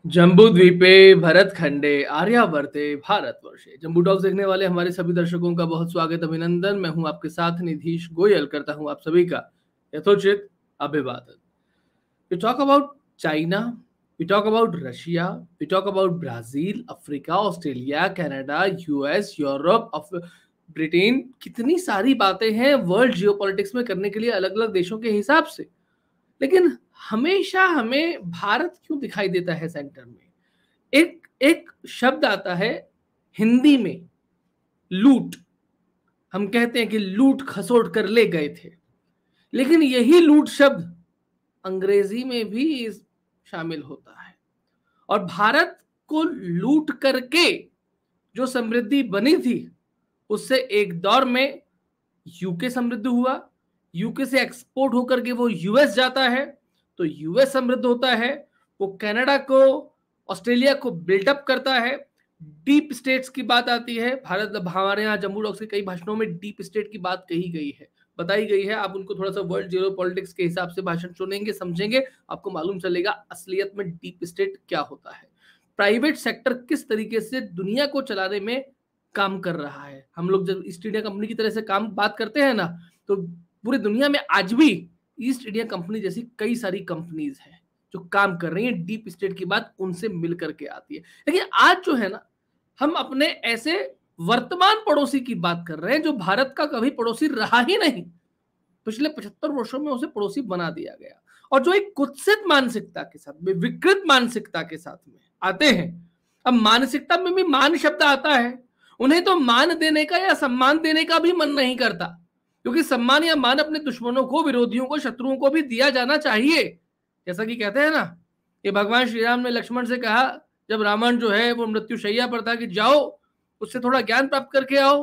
जम्बूद्वीपे भरतखंडे आर्यावर्ते भारतवर्षे। जम्बू टॉक्स देखने वाले हमारे सभी दर्शकों का बहुत स्वागत, अभिनंदन। मैं हूं आपके साथ निधीश गोयल, करता हूं आप सभी का यथोचित अभिवादन। We talk about China, we talk about Russia, we talk about Brazil, Africa, Australia, Canada, US, Europe, Britain. कितनी सारी बातें हैं वर्ल्ड जियोपॉलिटिक्स में करने के लिए अलग अलग देशों के हिसाब से, लेकिन हमेशा हमें भारत क्यों दिखाई देता है सेंटर में? एक एक शब्द आता है हिंदी में, लूट। हम कहते हैं कि लूट खसोट कर ले गए थे, लेकिन यही लूट शब्द अंग्रेजी में भी शामिल होता है। और भारत को लूट करके जो समृद्धि बनी थी, उससे एक दौर में यूके समृद्ध हुआ, यूके से एक्सपोर्ट होकर के वो यूएस जाता है, तो यूएस समृद्ध होता है, वो कनाडा को, ऑस्ट्रेलिया को बिल्डअप करता है। डीप स्टेट्स की बात आती है, भारत हमारे यहाँ जम्बू टॉक्स के कई भाषणों में डीप स्टेट की बात कही गई है, बताई गई है। आप उनको थोड़ा सा वर्ल्ड जियो पॉलिटिक्स के हिसाब से भाषण सुनेंगे, समझेंगे, आपको मालूम चलेगा असलियत में डीप स्टेट क्या होता है। प्राइवेट सेक्टर किस तरीके से दुनिया को चलाने में काम कर रहा है। हम लोग जब ईस्ट इंडिया कंपनी की तरह से काम बात करते हैं ना, तो पूरी दुनिया में आज भी ईस्ट इंडिया कंपनी जैसी कई सारी कंपनीज हैं जो काम कर रही हैं। डीप स्टेट की बात उनसे मिल करके आती है। लेकिन आज जो है ना, हम अपने ऐसे वर्तमान पड़ोसी की बात कर रहे हैं जो भारत का कभी पड़ोसी रहा ही नहीं, पिछले 75 वर्षों में उसे पड़ोसी बना दिया गया, और जो एक कुत्सित मानसिकता के साथ, विकृत मानसिकता के साथ में आते हैं। अब मानसिकता में भी मान शब्द आता है, उन्हें तो मान देने का या सम्मान देने का भी मन नहीं करता, क्योंकि सम्मान या मान अपने दुश्मनों को, विरोधियों को, शत्रुओं को भी दिया जाना चाहिए। जैसा कि कहते हैं ना कि भगवान श्री राम ने लक्ष्मण से कहा, जब रावण जो है वो मृत्युशैया पर था, कि जाओ उससे थोड़ा ज्ञान प्राप्त करके आओ,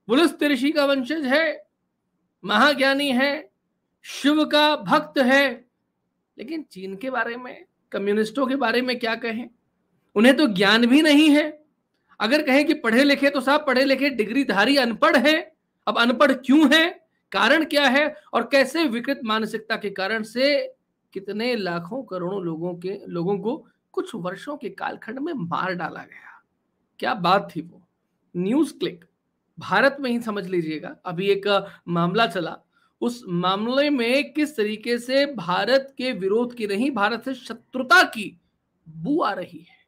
पुलस्त्य ऋषि का वंशज है, महाज्ञानी है, शिव का भक्त है। लेकिन चीन के बारे में, कम्युनिस्टों के बारे में क्या कहें? उन्हें तो ज्ञान भी नहीं है। अगर कहें कि पढ़े लिखे, तो साहब पढ़े लिखे डिग्रीधारी अनपढ़ है। अब अनपढ़ क्यों है, कारण क्या है, और कैसे विकृत मानसिकता के कारण से कितने लाखों करोड़ों लोगों को कुछ वर्षों के कालखंड में मार डाला गया। क्या बात थी वो। न्यूज क्लिक भारत में ही समझ लीजिएगा, अभी एक मामला चला, उस मामले में किस तरीके से भारत के विरोध की नहीं, भारत से शत्रुता की बू आ रही है।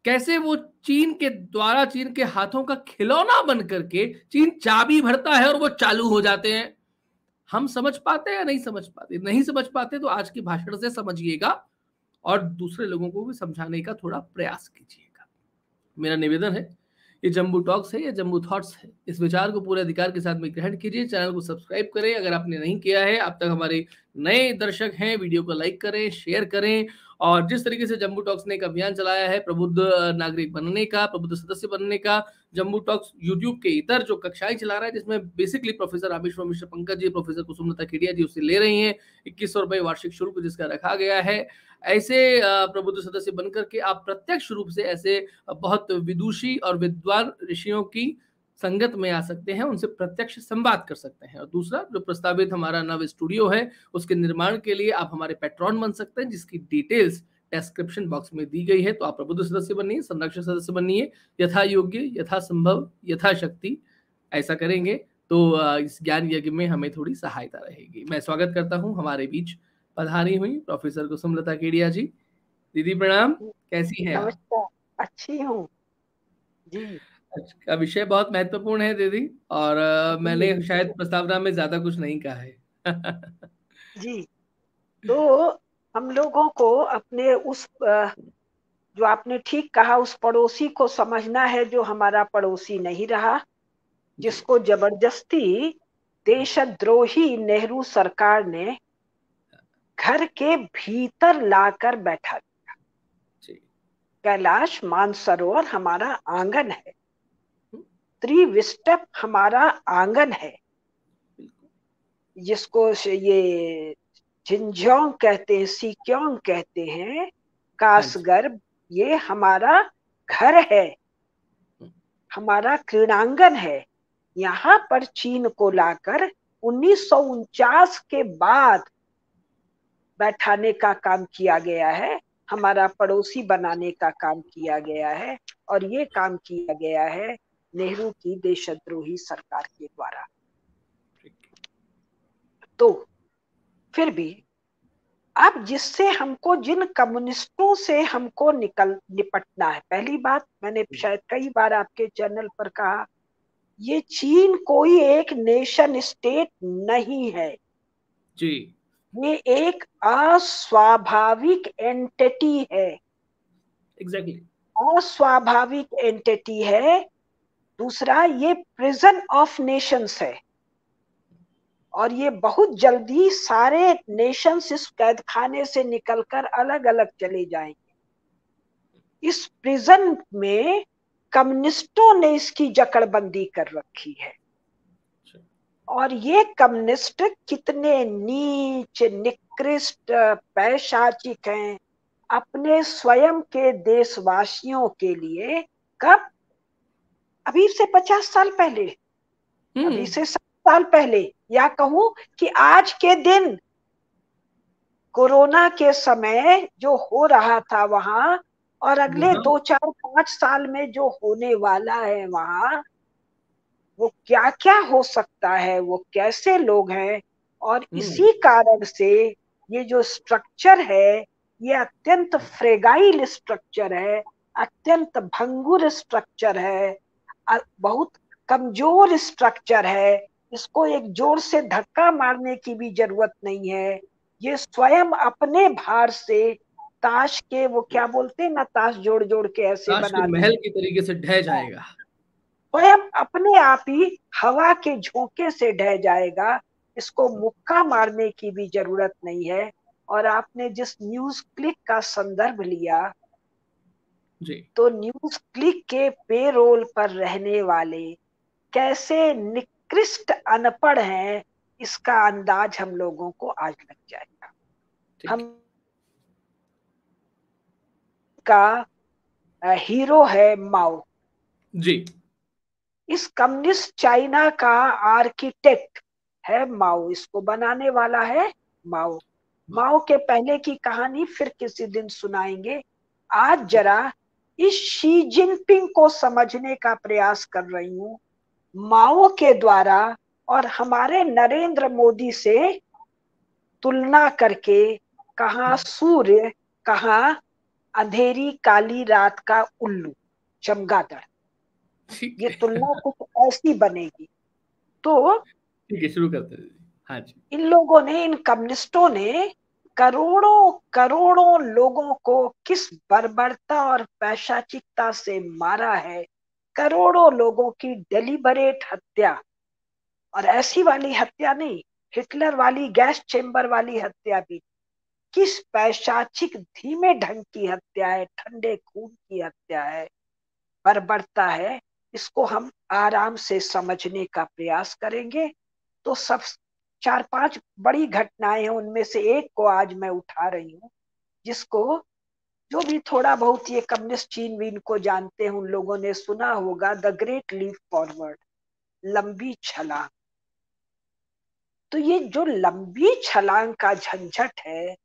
कैसे वो चीन के द्वारा, चीन के हाथों का खिलौना बन करके चीन चाबी भरता है और वो चालू हो जाते हैं। हम समझ पाते हैं या नहीं समझ पाते? नहीं समझ पाते तो आज की भाषण से समझिएगा और दूसरे लोगों को भी समझाने का थोड़ा प्रयास कीजिएगा। मेरा निवेदन है, ये जम्बू टॉक्स है, ये जम्बू थॉट्स है, इस विचार को पूरे अधिकार के साथ में ग्रहण कीजिए। चैनल को सब्सक्राइब करें अगर आपने नहीं किया है, अब तक हमारे नए दर्शक हैं, वीडियो को लाइक करें, शेयर करें। और जिस तरीके से जम्बू टॉक्स ने एक अभियान चलाया है प्रबुद्ध नागरिक बनने का, प्रबुद्ध सदस्य बनने का, जम्बू टॉक्स यूट्यूब के इतर जो कक्षाएं चला रहा है, जिसमें बेसिकली प्रोफेसर रामेश्वर मिश्र पंकज जी, प्रोफेसर कुसुमलता केडिया जी उससे ले रही हैं 2100 रुपए वार्षिक शुल्क जिसका रखा गया है। ऐसे प्रबुद्ध सदस्य बनकर के आप प्रत्यक्ष रूप से ऐसे बहुत विदुषी और विद्वान ऋषियों की संगत में आ सकते हैं, उनसे प्रत्यक्ष संवाद कर सकते हैं। और दूसरा, जो प्रस्तावित हमारा नव स्टूडियो है, उसके निर्माण के लिए आप हमारे पैट्रॉन बन सकते हैं, जिसकी डिटेल्स डिस्क्रिप्शन बॉक्स में दी गई है। तो आप प्रबुद्ध सदस्य बनिए, संरक्षक सदस्य बनिए, यथा योग्य, यथा संभव, यथा शक्ति ऐसा करेंगे तो इस ज्ञान यज्ञ में हमें थोड़ी सहायता रहेगी। मैं स्वागत करता हूं हमारे बीच पधारी हुई प्रोफेसर कुसुमलता केडिया जी। दीदी प्रणाम, कैसी हैं आप? नमस्कार, अच्छी हूँ जी। का विषय बहुत महत्वपूर्ण है दीदी, और मैंने जी शायद प्रस्तावना में ज्यादा कुछ नहीं कहा है। जी। तो हम लोगों को अपने उस जो आपने ठीक कहा, उस पड़ोसी को समझना है जो हमारा पड़ोसी नहीं रहा, जिसको जबरदस्ती देशद्रोही नेहरू सरकार ने घर के भीतर लाकर बैठा दिया। कैलाश मानसरोवर हमारा आंगन है, त्रिविष्टप हमारा आंगन है, जिसको ये झिंझोंग कहते हैं, सिक्योंग कहते हैं, कासगर्भ, ये हमारा घर है, हमारा क्रीड़ांगन है। यहाँ पर चीन को लाकर 1949 के बाद बैठाने का काम किया गया है, हमारा पड़ोसी बनाने का काम किया गया है, और ये काम किया गया है नेहरू की देशद्रोही सरकार के द्वारा। तो फिर भी अब जिससे हमको, जिन कम्युनिस्टों से हमको निपटना है, पहली बात मैंने शायद कई बार आपके चैनल पर कहा, ये चीन कोई एक नेशन स्टेट नहीं है जी, ये एक अस्वाभाविक एंटिटी है। एग्जैक्टली। अस्वाभाविक एंटिटी है। दूसरा, ये प्रिजन ऑफ नेशंस है, और ये बहुत जल्दी सारे नेशंस इस कैद खाने से निकलकर अलग अलग चले जाएंगे। इस प्रिजन में कम्युनिस्टों ने इसकी जकड़बंदी कर रखी है, और ये कम्युनिस्ट कितने नीच, निकृष्ट, पैशाचिक हैं अपने स्वयं के देशवासियों के लिए। कब? अभी से 50 साल पहले, अभी से 60 साल पहले, या कहूं कि आज के दिन कोरोना के समय जो हो रहा था वहां, और अगले 2, 4, 5 साल में जो होने वाला है वहां, वो क्या क्या हो सकता है, वो कैसे लोग हैं। और इसी कारण से ये जो स्ट्रक्चर है, ये अत्यंत फ्रेगाइल स्ट्रक्चर है, अत्यंत भंगुर स्ट्रक्चर है, बहुत कमजोर स्ट्रक्चर है। इसको एक जोर से धक्का मारने की भी जरूरत नहीं है। ये स्वयं अपने भार से ताश के, वो क्या बोलते हैं ना, ताश जोड़ जोड़ के ऐसे ताश के बना महल दिए, की तरीके से ढह जाएगा। स्वयं अपने आप ही हवा के झोंके से ढह जाएगा। इसको मुक्का मारने की भी जरूरत नहीं है। और आपने जिस न्यूज क्लिक का संदर्भ लिया, जी, तो न्यूज क्लिक के पेरोल पर रहने वाले कैसे निकृष्ट अनपढ़ हैं, इसका अंदाज हम लोगों को आज लग जाएगा। हम का हीरो है माओ। जी, इस कम्युनिस्ट चाइना का आर्किटेक्ट है माओ, इसको बनाने वाला है माओ। माओ के पहले की कहानी फिर किसी दिन सुनाएंगे। आज जरा इस शी जिनपिंग को समझने का प्रयास कर रही हूँ, माओ के द्वारा और हमारे नरेंद्र मोदी से तुलना करके, कहाँ सूर्य, कहाँ अंधेरी काली रात का उल्लू चमगादड़, ठीक ये है। तुलना कुछ ऐसी बनेगी। तो ठीक है, शुरू करते हैं। हाँ जी। इन लोगों ने, इन कम्युनिस्टों ने करोड़ों करोड़ों लोगों को किस बर्बरता और पैशाचिकता से मारा है। करोड़ों लोगों की डेलिबरेट हत्या, और ऐसी वाली हत्या नहीं, हिटलर वाली गैस चेंबर वाली हत्या भी। किस पैशाचिक धीमे ढंग की हत्या है, ठंडे खून की हत्या है, बर्बरता है। इसको हम आराम से समझने का प्रयास करेंगे। तो सब 4-5 बड़ी घटनाएं हैं, उनमें से एक को आज मैं उठा रही हूँ, जिसको जो भी थोड़ा बहुत ये कम्युनिस्ट चीन वीन को जानते हैं, उन लोगों ने सुना होगा, द ग्रेट लीप फॉरवर्ड, लंबी छलांग। तो ये जो लंबी छलांग का झंझट है,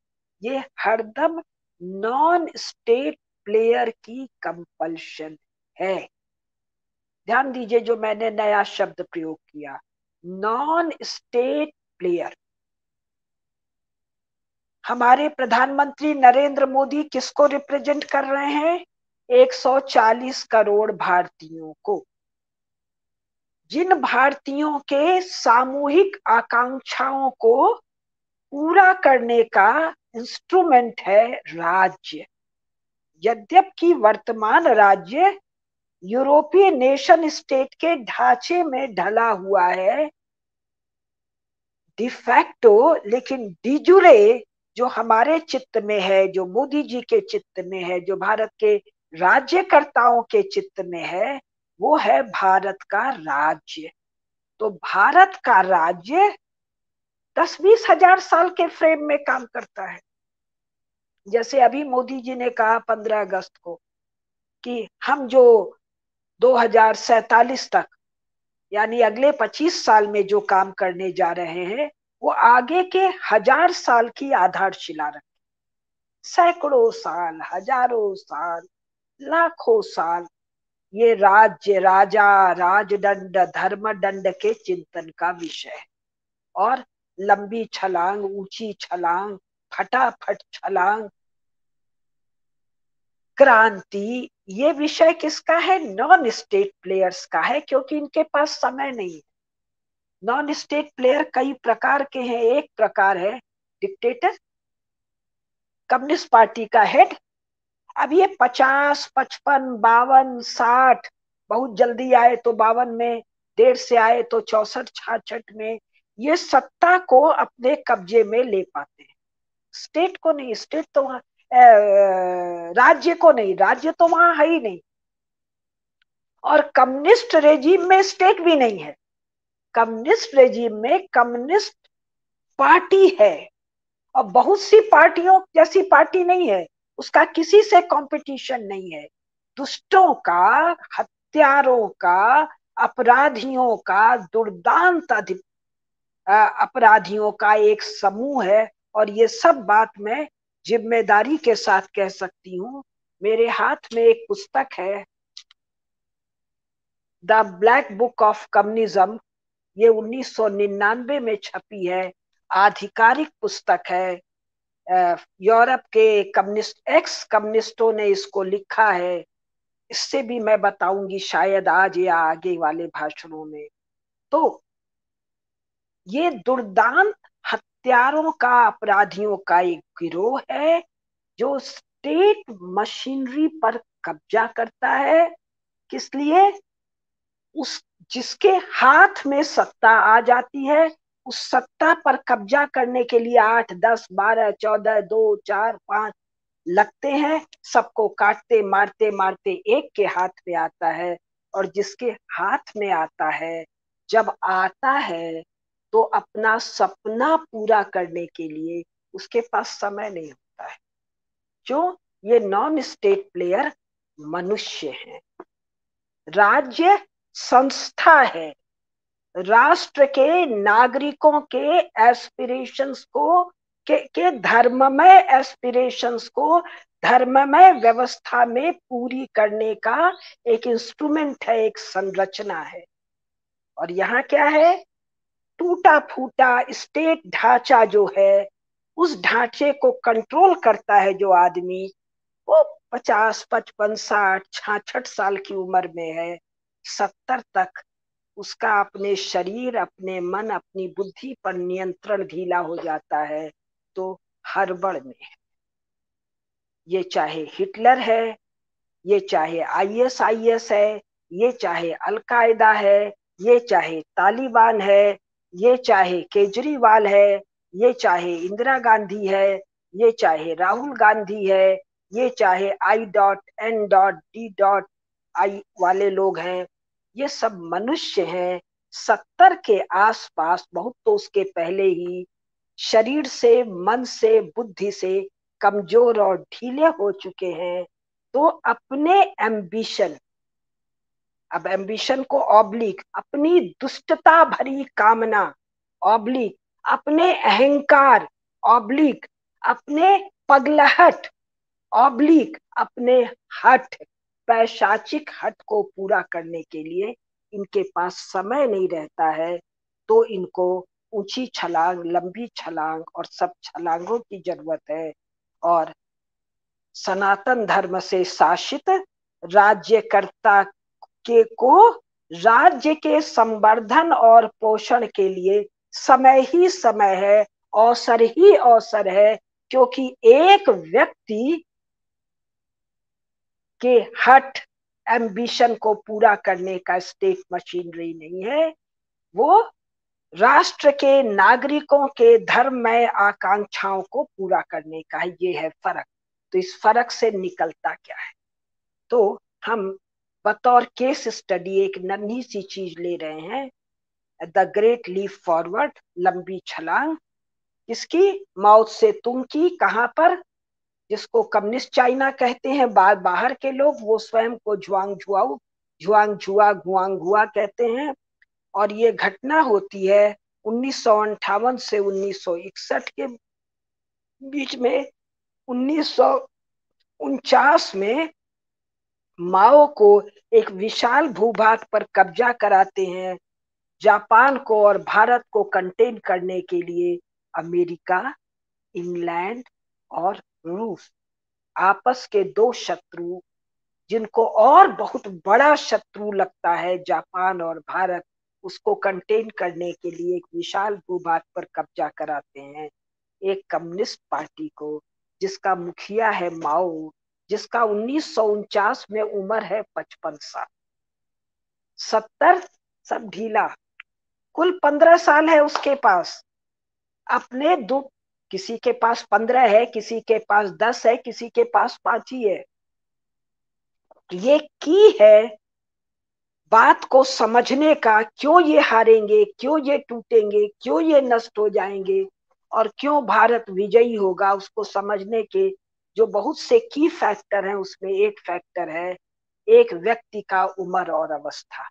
ये हरदम नॉन स्टेट प्लेयर की कंपल्शन है। ध्यान दीजिए जो मैंने नया शब्द प्रयोग किया, नॉन स्टेट प्लेयर। हमारे प्रधानमंत्री नरेंद्र मोदी किसको रिप्रेजेंट कर रहे हैं? 140 करोड़ भारतीयों को, जिन भारतीयों के सामूहिक आकांक्षाओं को पूरा करने का इंस्ट्रूमेंट है राज्य। यद्यपि वर्तमान राज्य यूरोपीय नेशन स्टेट के ढांचे में ढला हुआ है डिफैक्टो, लेकिन डिजूरे जो हमारे चित्त में है, जो मोदी जी के चित्त में है, जो भारत के राज्यकर्ताओं के चित्त में है, वो है भारत का राज्य। तो भारत का राज्य 10-20 हजार साल के फ्रेम में काम करता है। जैसे अभी मोदी जी ने कहा 15 अगस्त को कि हम जो 2047 तक यानी अगले 25 साल में जो काम करने जा रहे हैं वो आगे के 1000 साल की आधारशिला रखें। सैकड़ों साल, हजारों साल, लाखों साल ये राज्य, राजा, राजदंड, धर्मदंड के चिंतन का विषय है। और लंबी छलांग, ऊंची छलांग, फटाफट छलांग, क्रांति, ये विषय किसका है? नॉन स्टेट प्लेयर्स का है, क्योंकि इनके पास समय नहीं है। नॉन स्टेट प्लेयर कई प्रकार के हैं। एक प्रकार है डिक्टेटर, कम्युनिस्ट पार्टी का हेड। अब ये 50, 55, 52, 60, बहुत जल्दी आए तो 52 में, देर से आए तो 64, 66 में ये सत्ता को अपने कब्जे में ले पाते हैं। स्टेट को नहीं, स्टेट तो वहां, राज्य को नहीं, राज्य तो वहां है ही नहीं। और कम्युनिस्ट रेजिम में स्टेट भी नहीं है। कम्युनिस्ट रेजिम में कम्युनिस्ट पार्टी है और बहुत सी पार्टियों जैसी पार्टी नहीं है। उसका किसी से कंपटीशन नहीं है। दुष्टों का, हत्यारों का, अपराधियों का, दुर्दांत अपराधियों का एक समूह है। और ये सब बात मैं जिम्मेदारी के साथ कह सकती हूँ। मेरे हाथ में एक पुस्तक है, the black book of communism. ये 1999 में छपी है, आधिकारिक पुस्तक है। यूरोप के कम्युनिस्ट, एक्स कम्युनिस्टों ने इसको लिखा है। इससे भी मैं बताऊंगी शायद आज या आगे वाले भाषणों में। तो ये दुर्दांत हत्यारों का, अपराधियों का एक गिरोह है जो स्टेट मशीनरी पर कब्जा करता है। किस लिए? उस जिसके हाथ में सत्ता आ जाती है, उस सत्ता पर कब्जा करने के लिए 8, 10, 12, 14, 2, 4, 5 लगते हैं। सबको काटते मारते मारते एक के हाथ में आता है। और जिसके हाथ में आता है, जब आता है तो अपना सपना पूरा करने के लिए उसके पास समय नहीं होता है। जो ये नॉन स्टेट प्लेयर मनुष्य हैं। राज्य संस्था है, राष्ट्र के नागरिकों के एस्पिरेशंस को, के धर्ममय एस्पिरेशंस को धर्ममय व्यवस्था में पूरी करने का एक इंस्ट्रूमेंट है, एक संरचना है। और यहाँ क्या है? टूटा फूटा स्टेट ढांचा जो है, उस ढांचे को कंट्रोल करता है जो आदमी, वो 50, 55, 60, 66 साल की उम्र में है, 70 तक उसका अपने शरीर, अपने मन, अपनी बुद्धि पर नियंत्रण ढीला हो जाता है तो हड़बड़ में है। ये चाहे हिटलर है, ये चाहे आईएसआईएस है, ये चाहे अलकायदा है, ये चाहे तालिबान है, ये चाहे केजरीवाल है, ये चाहे इंदिरा गांधी है, ये चाहे राहुल गांधी है, ये चाहे I.N.D.I वाले लोग हैं, ये सब मनुष्य हैं। 70 के आसपास, बहुत तो उसके पहले ही, शरीर से, मन से, बुद्धि से कमजोर और ढीले हो चुके हैं। तो अपने एम्बिशन, अब एम्बिशन को ऑब्लिक, अपनी दुष्टता भरी कामना ऑब्लिक, अपने अहंकार ऑब्लिक, अपने पगलहट ऑब्लिक, अपने हठ, पैशाचिक हठ को पूरा करने के लिए इनके पास समय नहीं रहता है। तो इनको ऊंची छलांग, लंबी छलांग और सब छलांगों की जरूरत है। और सनातन धर्म से शासित राज्यकर्ता के को राज्य के संवर्धन और पोषण के लिए समय ही समय है, अवसर ही अवसर है। क्योंकि एक व्यक्ति के हठ, एम्बिशन को पूरा करने का स्टेट मशीनरी नहीं है, वो राष्ट्र के नागरिकों के धर्ममय आकांक्षाओं को पूरा करने का है। ये है फर्क। तो इस फर्क से निकलता क्या है? तो हम बतौर केस स्टडी एक नन्ही सी चीज ले रहे हैं, द ग्रेट लीप फॉरवर्ड, लंबी छलांग। किसकी? माओ से तुंग की। कहाँ पर? जिसको कम्युनिस्ट चाइना कहते हैं बाहर के लोग, वो स्वयं को झुआंग गुआंगुआ कहते हैं। और ये घटना होती है 1958 से 1961 के बीच में। 1949 में माओ को एक विशाल भूभाग पर कब्जा कराते हैं। जापान को और भारत को कंटेन करने के लिए अमेरिका, इंग्लैंड और रूस, आपस के दो शत्रु, जिनको और बहुत बड़ा शत्रु लगता है जापान और भारत, उसको कंटेन करने के लिए एक विशाल भूभाग पर कब्जा कराते हैं। एक कम्युनिस्ट पार्टी को, जिसका मुखिया है माओ, जिसका 1949 में उम्र है 55 साल। 70 सब ढीला, कुल 15 साल है उसके पास। अपने दो, किसी के पास 15 है, किसी के पास 10 है, किसी के पास 5 ही है। ये की है बात को समझने का, क्यों ये हारेंगे, क्यों ये टूटेंगे, क्यों ये नष्ट हो जाएंगे और क्यों भारत विजयी होगा, उसको समझने के जो बहुत से की फैक्टर हैं, उसमें एक फैक्टर है एक व्यक्ति का उम्र और अवस्था।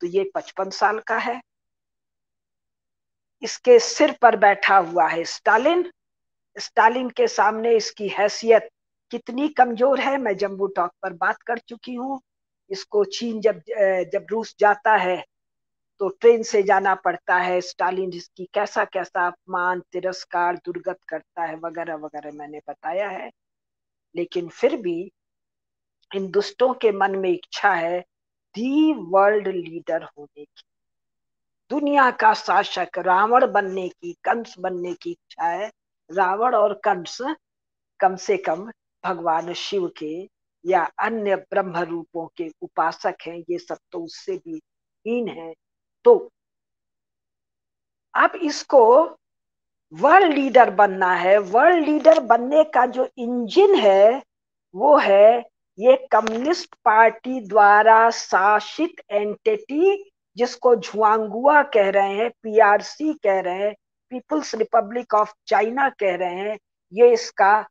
तो ये 55 साल का है। इसके सिर पर बैठा हुआ है स्टालिन। स्टालिन के सामने इसकी हैसियत कितनी कमजोर है, मैं जम्बू टॉक पर बात कर चुकी हूँ। इसको चीन जब रूस जाता है तो ट्रेन से जाना पड़ता है। स्टालिन इसकी कैसा कैसा अपमान, तिरस्कार, दुर्गत करता है, वगैरह वगैरह मैंने बताया है। लेकिन फिर भी इन दुष्टों के मन में इच्छा है दी वर्ल्ड लीडर होने की, दुनिया का शासक, रावण बनने की, कंस बनने की इच्छा है। रावण और कंस कम से कम भगवान शिव के या अन्य ब्रह्म रूपों के उपासक हैं, ये सब तो उससे भी हीन है। तो अब इसको वर्ल्ड लीडर बनना है। वर्ल्ड लीडर बनने का जो इंजन है वो है ये कम्युनिस्ट पार्टी द्वारा शासित एंटिटी, जिसको झुआंगुआ कह रहे हैं, पीआरसी कह रहे हैं, पीपुल्स रिपब्लिक ऑफ चाइना कह रहे हैं। ये इसका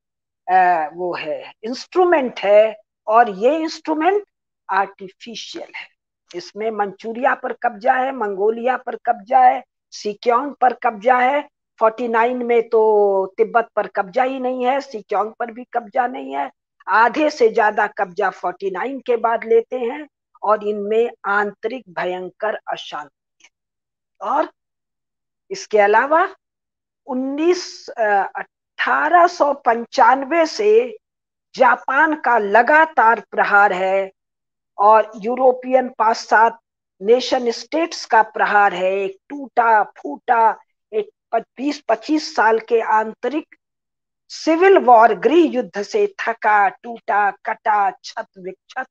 वो है, इंस्ट्रूमेंट है। और ये इंस्ट्रूमेंट आर्टिफिशियल है। इसमें मंचूरिया पर कब्जा है, मंगोलिया पर कब्जा है, सिक्योंग पर कब्जा है। 49 में तो तिब्बत पर कब्जा ही नहीं है, सिक्योंग पर भी कब्जा नहीं है। आधे से ज्यादा कब्जा 49 के बाद लेते हैं। और इनमें आंतरिक भयंकर अशांति है। और इसके अलावा 1895 से जापान का लगातार प्रहार है और यूरोपियन पाश्चात्य नेशन स्टेट्स का प्रहार है। एक टूटा फूटा, एक 20-25 साल के आंतरिक सिविल वॉर, गृह युद्ध से थका टूटा कटा क्षत विक्षत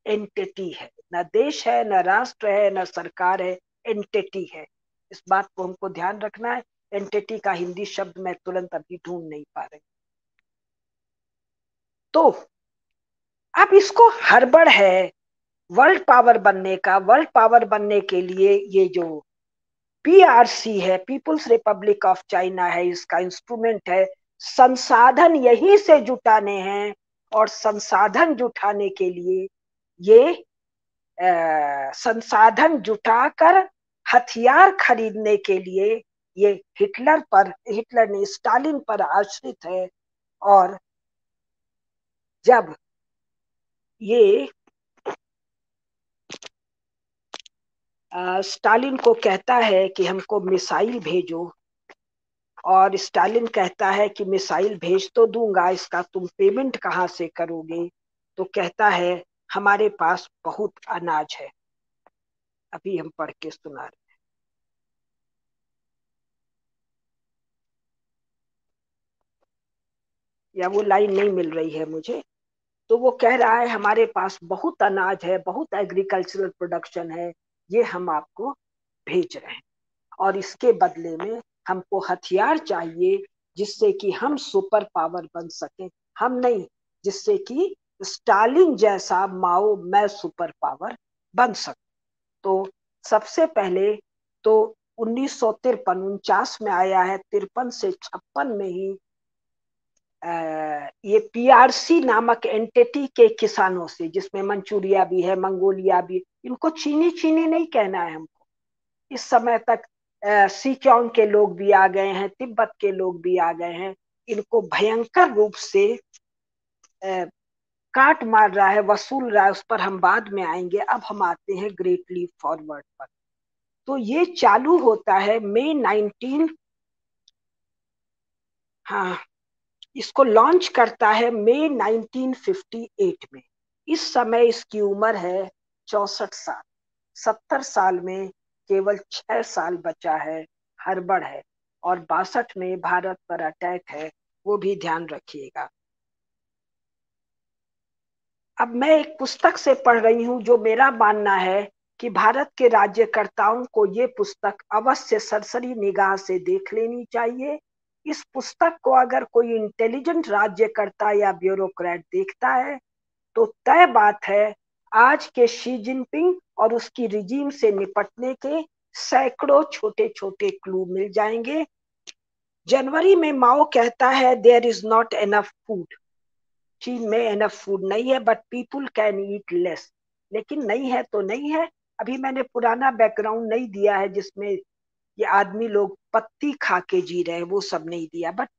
एंटिटी है। न देश है, न राष्ट्र है, न सरकार है, एंटिटी है। इस बात को हमको ध्यान रखना है। एंटिटी का हिंदी शब्द मैं तुरंत अभी ढूंढ नहीं पा रही। तो अब इसको हड़बड़ है वर्ल्ड पावर बनने का। वर्ल्ड पावर बनने के लिए ये जो पीआरसी है, पीपुल्स रिपब्लिक ऑफ चाइना है, इसका इंस्ट्रूमेंट है। संसाधन यहीं से जुटाने हैं और संसाधन जुटाने के लिए ये संसाधन जुटाकर हथियार खरीदने के लिए ये हिटलर ने स्टालिन पर आश्रित है। और जब ये स्टालिन को कहता है कि हमको मिसाइल भेजो, और स्टालिन कहता है कि मिसाइल भेज तो दूंगा, इसका तुम पेमेंट कहाँ से करोगे? तो कहता है हमारे पास बहुत अनाज है। अभी हम पढ़ के सुना रहे, या वो लाइन नहीं मिल रही है मुझे। तो वो कह रहा है हमारे पास बहुत अनाज है, बहुत एग्रीकल्चरल प्रोडक्शन है, ये हम आपको भेज रहे हैं। और इसके बदले में हमको हथियार चाहिए जिससे कि हम सुपर पावर बन सकें। हम नहीं, जिससे कि स्टालिन जैसा माओ मैं सुपर पावर बन सकूं। तो सबसे पहले तो 1953 49 में आया है, 53 से 56 में ही ये पीआरसी नामक एंटिटी के किसानों से, जिसमें मंचूरिया भी है, मंगोलिया भी, इनको चीनी चीनी नहीं कहना है हमको। इस समय तक सिक्योंग के लोग भी आ गए हैं, तिब्बत के लोग भी आ गए हैं, इनको भयंकर रूप से काट मार रहा है, वसूल रहा है, उस पर हम बाद में आएंगे। अब हम आते हैं ग्रेट लीप फॉरवर्ड पर। तो ये चालू होता है मई 19, हाँ, इसको लॉन्च करता है मई 1958 में। इस समय इसकी उम्र है 64 साल। 70 साल में केवल 6 साल बचा है, हड़बड़ है। और 62 में भारत पर अटैक है, वो भी ध्यान रखिएगा। अब मैं एक पुस्तक से पढ़ रही हूँ, जो मेरा मानना है कि भारत के राज्यकर्ताओं को ये पुस्तक अवश्य सरसरी निगाह से देख लेनी चाहिए। इस पुस्तक को अगर कोई इंटेलिजेंट राज्यकर्ता या ब्यूरोक्रेट देखता है तो तय बात है, आज के शी जिनपिंग और उसकी रिजीम से निपटने के सैकड़ों छोटे छोटे क्लू मिल जाएंगे। जनवरी में माओ कहता है there is not enough food, चीन में एनफ फूड नहीं है, but people can eat less. लेकिन नहीं है तो नहीं है। अभी मैंने पुराना बैकग्राउंड नहीं दिया है जिसमें ये आदमी लोग पत्ती खा के जी रहे हैं, वो सब नहीं दिया। But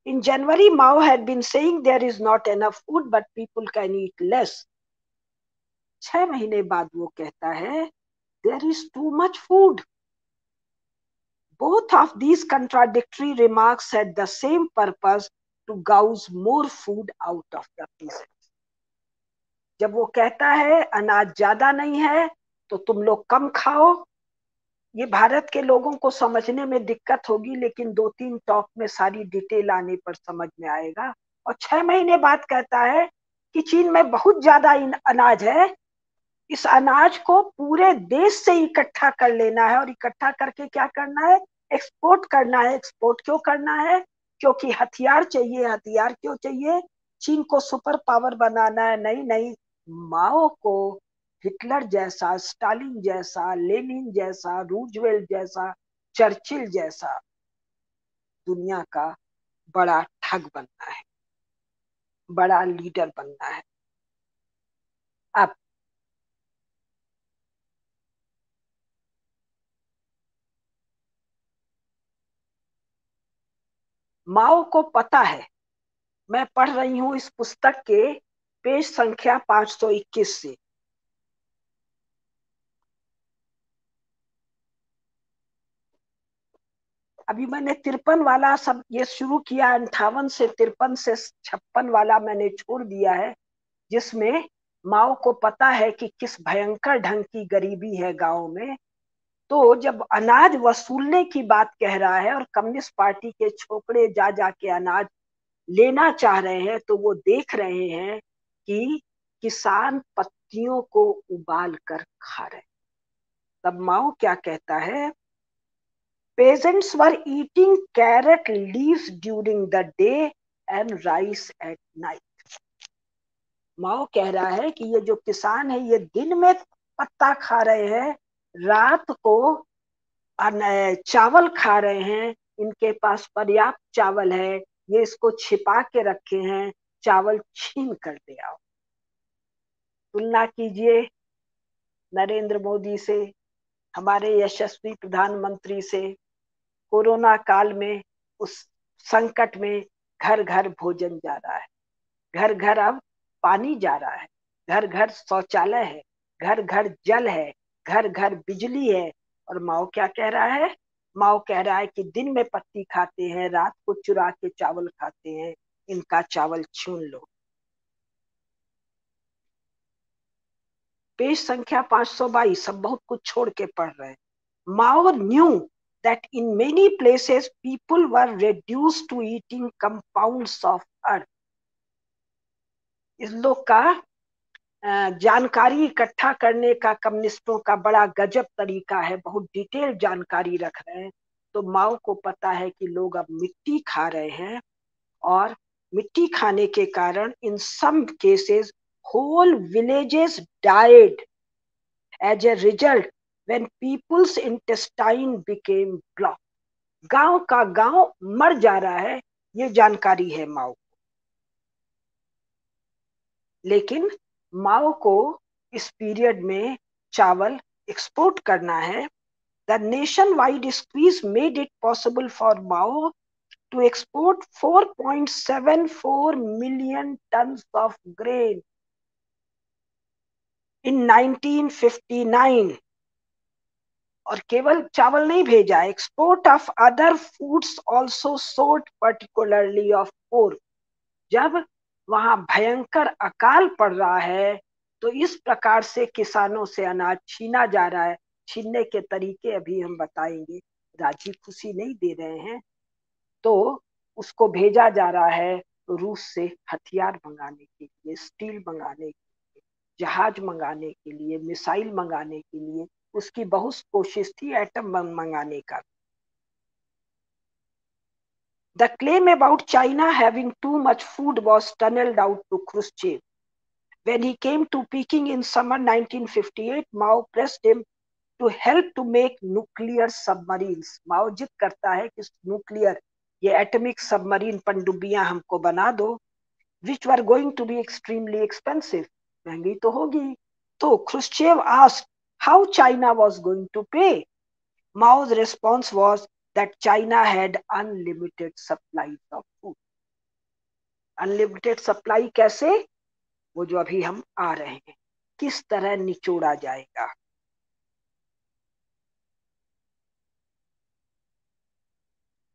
in January Mao had been saying there is not enough food but people can eat less. 6 महीने बाद वो कहता है there is too much food. Both of these contradictory remarks had the same purpose, to gouge more food out of the peasants. जब वो कहता है अनाज ज्यादा नहीं है तो तुम लोग कम खाओ, ये भारत के लोगों को समझने में दिक्कत होगी, लेकिन 2-3 टॉक में सारी डिटेल आने पर समझ में आएगा। और 6 महीने बाद कहता है कि चीन में बहुत ज्यादा अनाज है, इस अनाज को पूरे देश से इकट्ठा कर लेना है, और इकट्ठा करके क्या करना है, एक्सपोर्ट करना है। एक्सपोर्ट क्यों करना है? क्योंकि हथियार चाहिए। हथियार क्यों चाहिए? चीन को सुपर पावर बनाना है। नहीं नहीं, माओ को हिटलर जैसा, स्टालिन जैसा, लेनिन जैसा, रूजवेल्ट जैसा, चर्चिल जैसा दुनिया का बड़ा ठग बनना है, बड़ा लीडर बनना है। अब माओ को पता है, मैं पढ़ रही हूं इस पुस्तक के पेज संख्या 521 से। अभी मैंने 53 वाला सब ये शुरू किया, 58 से 53 से 56 वाला मैंने छोड़ दिया है, जिसमें माओ को पता है कि किस भयंकर ढंग की गरीबी है गांव में। तो जब अनाज वसूलने की बात कह रहा है और कम्युनिस्ट पार्टी के छोकरे जा जाके अनाज लेना चाह रहे हैं, तो वो देख रहे हैं कि किसान पत्तियों को उबाल कर खा रहे हैं। तब माओ क्या कहता है, peasants were eating carrot leaves during the day and rice at night. माओ कह रहा है कि ये जो किसान है ये दिन में पत्ता खा रहे हैं, रात को चावल खा रहे हैं, इनके पास पर्याप्त चावल है, ये इसको छिपा के रखे हैं, चावल छीन कर ले आओ। तुलना कीजिए नरेंद्र मोदी से, हमारे यशस्वी प्रधानमंत्री से। कोरोना काल में, उस संकट में घर घर भोजन जा रहा है, घर घर अब पानी जा रहा है, घर घर शौचालय है, घर घर जल है, घर घर बिजली है। और माओ क्या कह रहा है? माओ कह रहा है कि दिन में पत्ती खाते हैं, रात को चुरा के चावल खाते हैं, इनका चावल छीन लो। पेज संख्या 522, सब बहुत कुछ छोड़ के पढ़ रहे हैं। माओ new that in many places people were reduced to eating compounds of earth. इस लोग का जानकारी इकट्ठा करने का कम्युनिस्टों का बड़ा गजब तरीका है, बहुत डिटेल जानकारी रख रहे हैं। तो माओ को पता है कि लोग अब मिट्टी खा रहे हैं, और मिट्टी खाने के कारण in some cases whole villages died as a result when people's intestine became blocked. गांव का गांव मर जा रहा है, ये जानकारी है माओ को। लेकिन माओ को इस पीरियड में चावल एक्सपोर्ट करना है। The nationwide squeeze made it possible for Mao to export 4.74 million tons of grain in 1959. और केवल चावल नहीं भेजा, export of other foods also सोड, पर्टिकुलरली ऑफ पोर्क। जब वहां भयंकर अकाल पड़ रहा है तो इस प्रकार से किसानों से अनाज छीना जा रहा है। छीनने के तरीके अभी हम बताएंगे, राजी खुशी नहीं दे रहे हैं। तो उसको भेजा जा रहा है रूस से हथियार मंगाने के लिए, स्टील मंगाने के लिए, जहाज मंगाने के लिए, मिसाइल मंगाने के लिए। उसकी बहुत कोशिश थी एटम बम मंगाने का। The claim about China having too much food was tunneled out to Khrushchev. When he came to Peking in summer 1958, Mao pressed him to help to make nuclear submarines. माओ जिद करता है कि nuclear, ये atomic submarine पनडुब्बियां हमको बना दो, which were going to be extremely expensive. महंगी तो होगी। तो Khrushchev asked how China was going to pay. Mao's response was that China had unlimited supplies of food. Unlimited supply कैसे? वो जो अभी हम आ रहे हैं, किस तरह निचोड़ा जाएगा।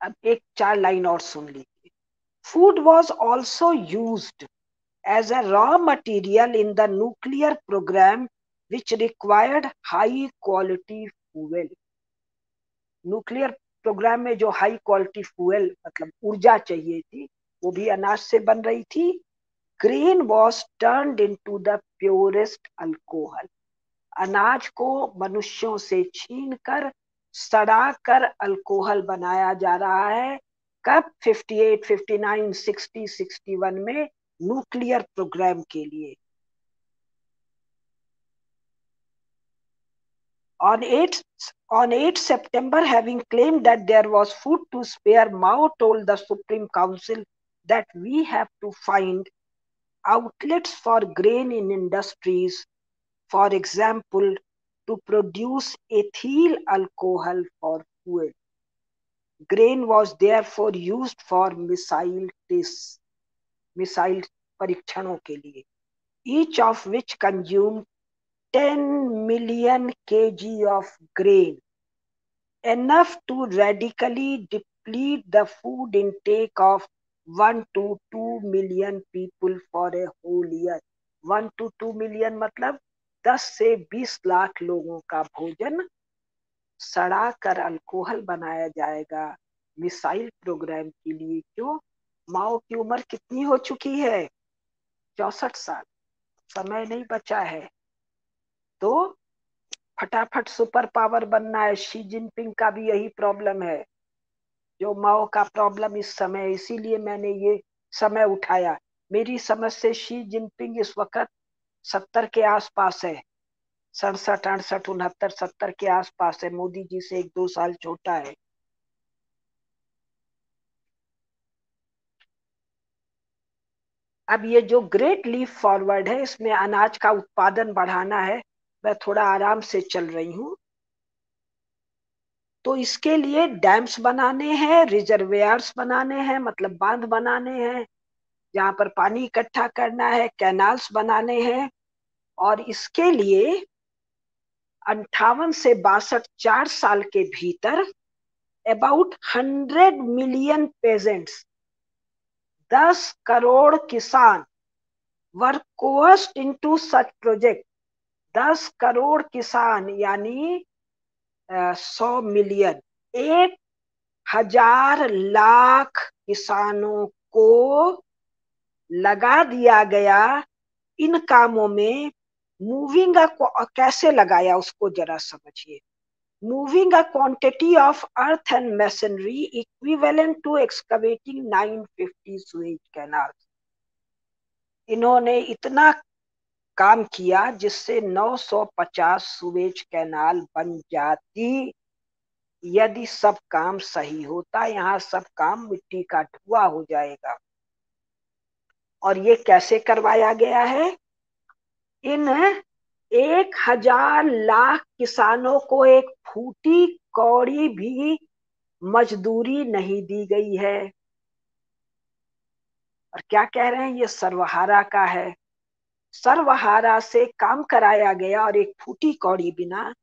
अब एक 4 लाइन और सुन लीजिए। Food was also used as a raw material in the nuclear program which required high quality fuel. Nuclear program में जो हाई क्वालिटी फ्यूल मतलब ऊर्जा चाहिए थी, वो भी अनाज से बन रही थी। Grain was turned into the purest alcohol. अनाज को मनुष्यों से छीन कर सड़ा कर अल्कोहल बनाया जा रहा है। कब? 58, 59, 60, 61 में न्यूक्लियर प्रोग्राम के लिए। On 8 September, having claimed that there was food to spare, Mao told the Supreme Council that we have to find outlets for grain in industries, for example, to produce ethyl alcohol for fuel. Grain was therefore used for missile tests, missile परीक्षणों के लिए, each of which consumed 10 million kg of grain, enough to radically deplete the food intake of 1 to 2 million people for a whole year. 1 to 2 million मतलब 10 से 20 लाख लोगों का भोजन सड़ा कर अल्कोहल बनाया जाएगा मिसाइल प्रोग्राम के लिए। क्यों? माओ की उम्र कितनी हो चुकी है? 64 साल। समय नहीं बचा है। तो फटाफट सुपर पावर बनना है। शी जिनपिंग का भी यही प्रॉब्लम है जो माओ का प्रॉब्लम इस समय। इसीलिए मैंने ये समय उठाया। मेरी समझ से शी जिनपिंग इस वक्त 70 के आसपास है, 67, 68, 69, 70 के आसपास है। मोदी जी से 1-2 साल छोटा है। अब ये जो ग्रेट लीप फॉरवर्ड है, इसमें अनाज का उत्पादन बढ़ाना है। मैं थोड़ा आराम से चल रही हूँ। तो इसके लिए डैम्स बनाने हैं, रिजर्वेयर्स बनाने हैं, मतलब बांध बनाने हैं जहां पर पानी इकट्ठा करना है, कैनाल्स बनाने हैं। और इसके लिए 58 से 62, 4 साल के भीतर अबाउट 100 मिलियन पेजेंट्स, 10 करोड़ किसान were forced into such project. 10 crore किसान यानी 100 मिलियन, 1,000 लाख किसानों को लगा दिया गया इन कामों में। मूविंग कैसे लगाया उसको जरा समझिए। Moving a quantity of earth and masonry equivalent to excavating 950 Suez canal. इन्होंने इतना काम किया जिससे 950 सुएज कैनाल बन जाती। यदि सब काम सही होता, यहाँ सब काम मिट्टी का धुआं हो जाएगा। और ये कैसे करवाया गया है? इन 1000 लाख किसानों को एक फूटी कौड़ी भी मजदूरी नहीं दी गई है। और क्या कह रहे हैं? ये सर्वहारा का है। सर्वहारा से काम कराया गया और एक फूटी कौड़ी बिना,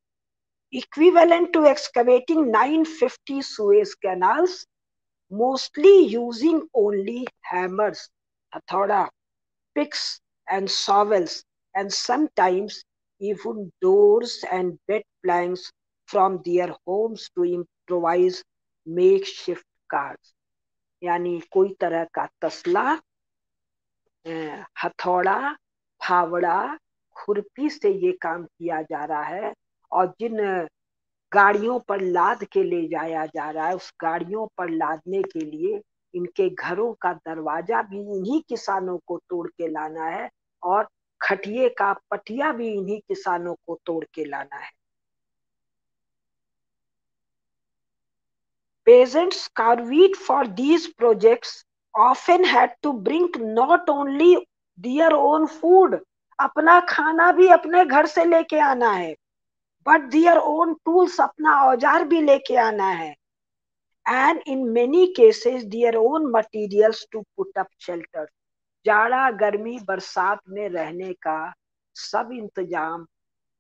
equivalent to excavating 950 Suez canals, mostly using only hammers, hathoda, picks and shovels, and sometimes even doors and bed planks from their homes to improvise makeshift cars. यानी कोई तरह का तसला, हथौड़ा, फावड़ा, खुरपी से ये काम किया जा रहा है। और जिन गाड़ियों पर लाद के ले जाया जा रहा है, उस गाड़ियों पर लादने के लिए इनके घरों का दरवाजा भी इन्हीं किसानों को तोड़ के लाना है, और खटिए का पटिया भी इन्हीं किसानों को तोड़ के लाना है। Peasants carved for these projects often had to bring not only their own food, अपना खाना भी अपने घर से लेके आना है, but their own tools, अपना औजार भी लेके आना है, and in many cases their own materials to put up shelter. जाड़ा, गर्मी, बरसात में रहने का सब इंतजाम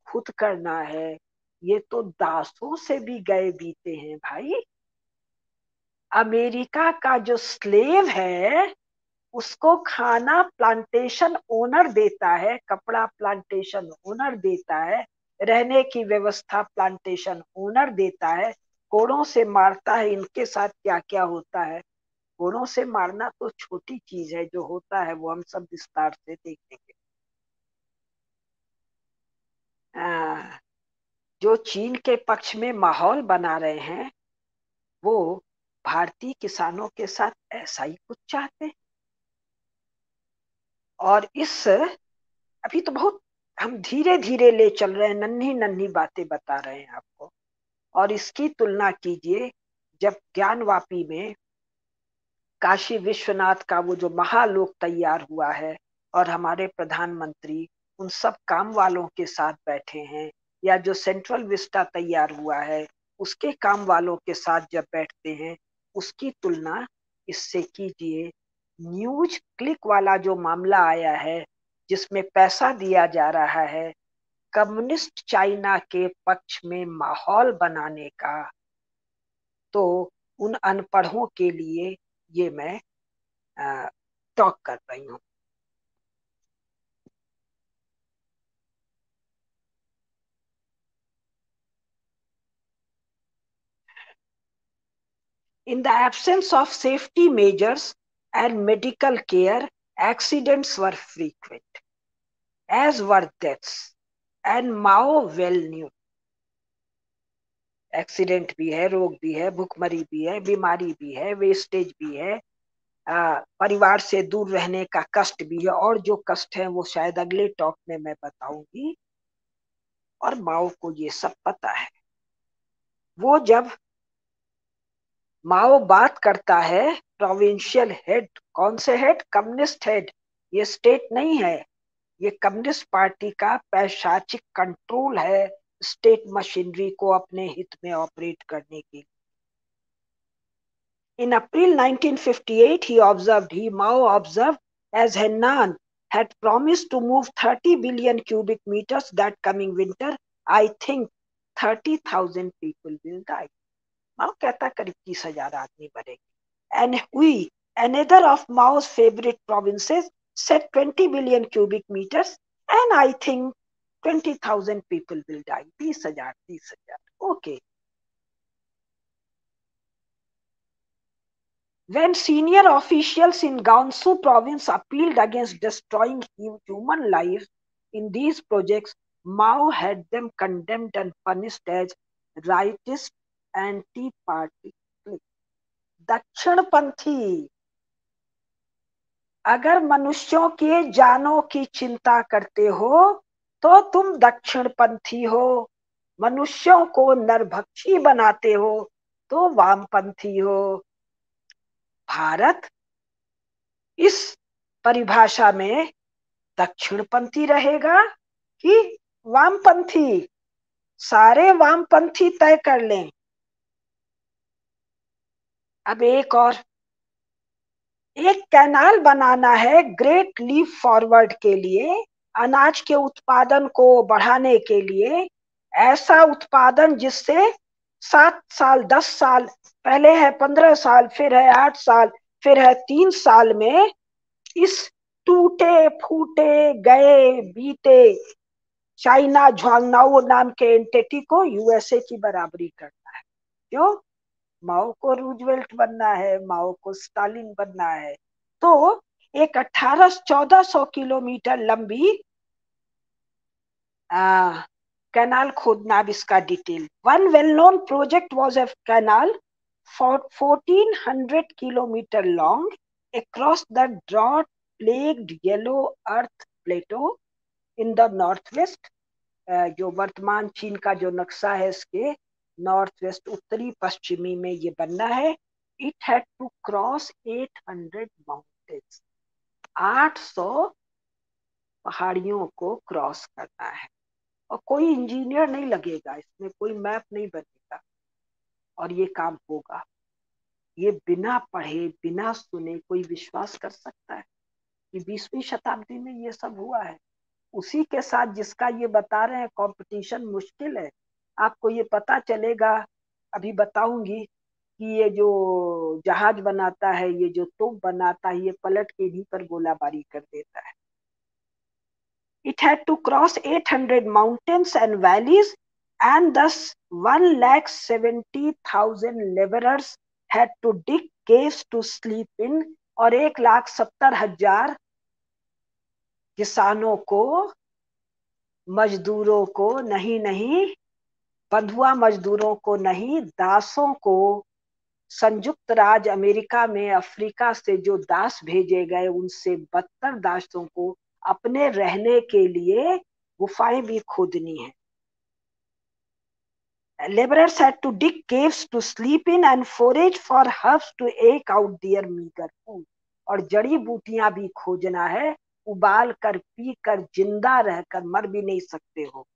खुद करना है। ये तो दासों से भी गए बीते हैं भाई। अमेरिका का जो स्लेव है उसको खाना प्लांटेशन ओनर देता है, कपड़ा प्लांटेशन ओनर देता है, रहने की व्यवस्था प्लांटेशन ओनर देता है, कोड़ों से मारता है। इनके साथ क्या क्या होता है, कोड़ों से मारना तो छोटी चीज है, जो होता है वो हम सब विस्तार से देखेंगे। जो चीन के पक्ष में माहौल बना रहे हैं, वो भारतीय किसानों के साथ ऐसा ही कुछ चाहते हैं। और इस अभी तो बहुत हम धीरे धीरे ले चल रहे हैं, नन्ही नन्ही बातें बता रहे हैं आपको। और इसकी तुलना कीजिए जब ज्ञानवापी में काशी विश्वनाथ का वो जो महालोक तैयार हुआ है, और हमारे प्रधानमंत्री उन सब काम वालों के साथ बैठे हैं, या जो सेंट्रल विस्टा तैयार हुआ है उसके काम वालों के साथ जब बैठते हैं, उसकी तुलना इससे कीजिए। न्यूज क्लिक वाला जो मामला आया है, जिसमें पैसा दिया जा रहा है कम्युनिस्ट चाइना के पक्ष में माहौल बनाने का, तो उन अनपढ़ों के लिए ये मैं टॉक कर रही हूँ। In the absence of safety measures and medical care, accidents were frequent, as were deaths, and Mao well knew. Accident भी है, रोग भी है, भूखमरी भी है, बीमारी भी है, वेस्टेज भी है, परिवार से दूर रहने का कष्ट भी है, और जो कष्ट है वो शायद अगले टॉक में मैं बताऊंगी। और माओ को ये सब पता है। वो जब माओ बात करता है, प्रोविंशियल हेड, कौन से हेड? Communist head. ये स्टेट नहीं है, ये कम्युनिस्ट पार्टी का पैशाचिक कंट्रोल है स्टेट मशीनरी को अपने हित में ऑपरेट करने की। In April 1958, Mao observed, as Henan had promised to move 30 billion cubic meters that coming winter, I think 30,000 people will die. माओ कहता करीब 30,000 आदमी मरेंगे। And we, another of Mao's favorite provinces, said 20 billion cubic meters, and I think 20,000 people will die. 30,000. Okay. When senior officials in Gansu province appealed against destroying human lives in these projects, Mao had them condemned and punished as rightist anti-party. दक्षिणपंथी अगर मनुष्यों के जानों की चिंता करते हो तो तुम दक्षिणपंथी हो, मनुष्यों को नरभक्षी बनाते हो तो वामपंथी हो। भारत इस परिभाषा में दक्षिणपंथी रहेगा कि वामपंथी? सारे वामपंथी तय कर लें। अब एक कैनाल बनाना है ग्रेट लीप फॉरवर्ड के लिए, अनाज के उत्पादन को बढ़ाने के लिए, ऐसा उत्पादन जिससे 7 साल 10 साल पहले है, 15 साल, फिर है 8 साल, फिर है 3 साल में इस टूटे फूटे गए बीते चाइना झुआंगनाओ नाम के एंटिटी को यूएसए की बराबरी करना है। क्यों? माओ को रूजवेल्ट बनना है, माओ को स्टालिन बनना है। तो एक 1400 किलोमीटर लंबी कैनाल खोदना। अब इसका detail, one well known project was a canal 1400 kilometre long across the drought plagued yellow earth plateau in the northwest। जो वर्तमान चीन का जो नक्शा है इसके नॉर्थ वेस्ट उत्तरी पश्चिमी में ये बनना है। It had to cross 800 mountains, 800 पहाड़ियों को क्रॉस करना है। और कोई इंजीनियर नहीं लगेगा इसमें, कोई मैप नहीं बनेगा और ये काम होगा। ये बिना पढ़े बिना सुने कोई विश्वास कर सकता है कि 20वीं शताब्दी में ये सब हुआ है? उसी के साथ जिसका ये बता रहे हैं कंपटीशन मुश्किल है। आपको ये पता चलेगा, अभी बताऊंगी कि ये जो जहाज बनाता है, ये जो तोप बनाता है, ये पलट के इन्हीं पर गोलाबारी कर देता है। It had to cross 800 mountains and valleys and thus 1,70,000 laborers had to dig caves to sleep in। और 1,70,000 किसानों को, मजदूरों को नहीं, बंधुआ मजदूरों को नहीं, दासों को, संयुक्त राज्य अमेरिका में अफ्रीका से जो दास भेजे गए उनसे बदतर दासों को अपने रहने के लिए गुफाएं भी खोदनी है। Laborers had to dig caves to sleep in and forage for herbs to eke out their meager food। और जड़ी बूटियां भी खोजना है, उबाल कर पी कर जिंदा रहकर मर भी नहीं सकते हो।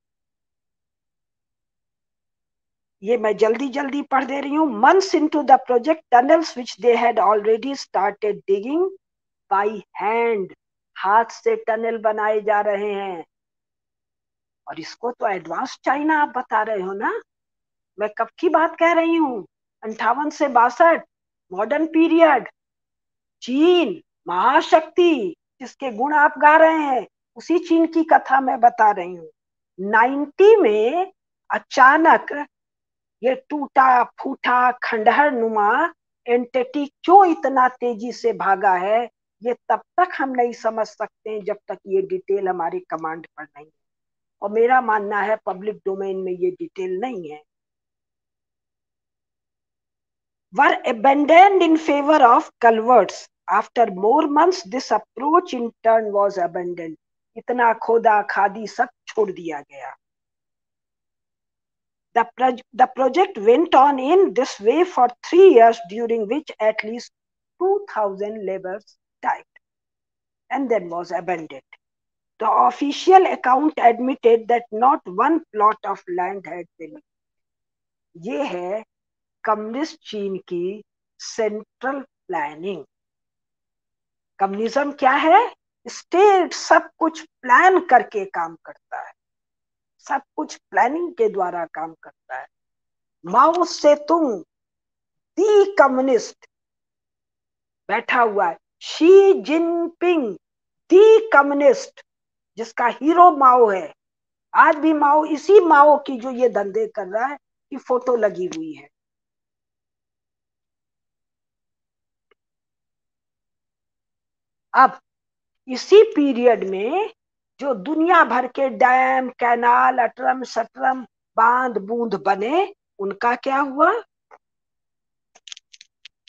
ये मैं जल्दी जल्दी पढ़ दे रही हूँ। Months into the project, tunnels which they had already started digging by hand, हाथ से टनल बनाए जा रहे हैं। और इसको तो एडवांस चाइना आप बता रहे हो ना? मैं कब की बात कह रही हूँ? 58 से 62, मॉडर्न पीरियड, चीन महाशक्ति जिसके गुण आप गा रहे हैं, उसी चीन की कथा मैं बता रही हूँ। 90 में अचानक ये टूटा फूटा खंडहर नुमा एंटिटी क्यों इतना तेजी से भागा है, ये तब तक हम नहीं समझ सकते जब तक ये डिटेल हमारे कमांड पर नहीं है। और मेरा मानना है पब्लिक डोमेन में ये डिटेल नहीं है। Were abandoned in favor of culverts। After more months, this approach in turn was abandoned। इतना खोदा खादी सब छोड़ दिया गया। The project went on in this way for 3 years, during which at least 2,000 laborers died and then was abandoned। The official account admitted that not one plot of land had been। ये है communist चीन की central planning. Communism क्या है? State सब कुछ plan करके काम करता है, सब कुछ प्लानिंग के द्वारा काम करता है। माओ से तुम दी कम्युनिस्ट बैठा हुआ है, शी जिनपिंग दी कम्युनिस्ट जिसका हीरो माओ है। आज भी माओ, इसी माओ की जो ये धंधे कर रहा है की फोटो लगी हुई है। अब इसी पीरियड में जो दुनिया भर के डैम, कैनाल, अटरम सटरम, बांध बूंद बने, उनका क्या हुआ?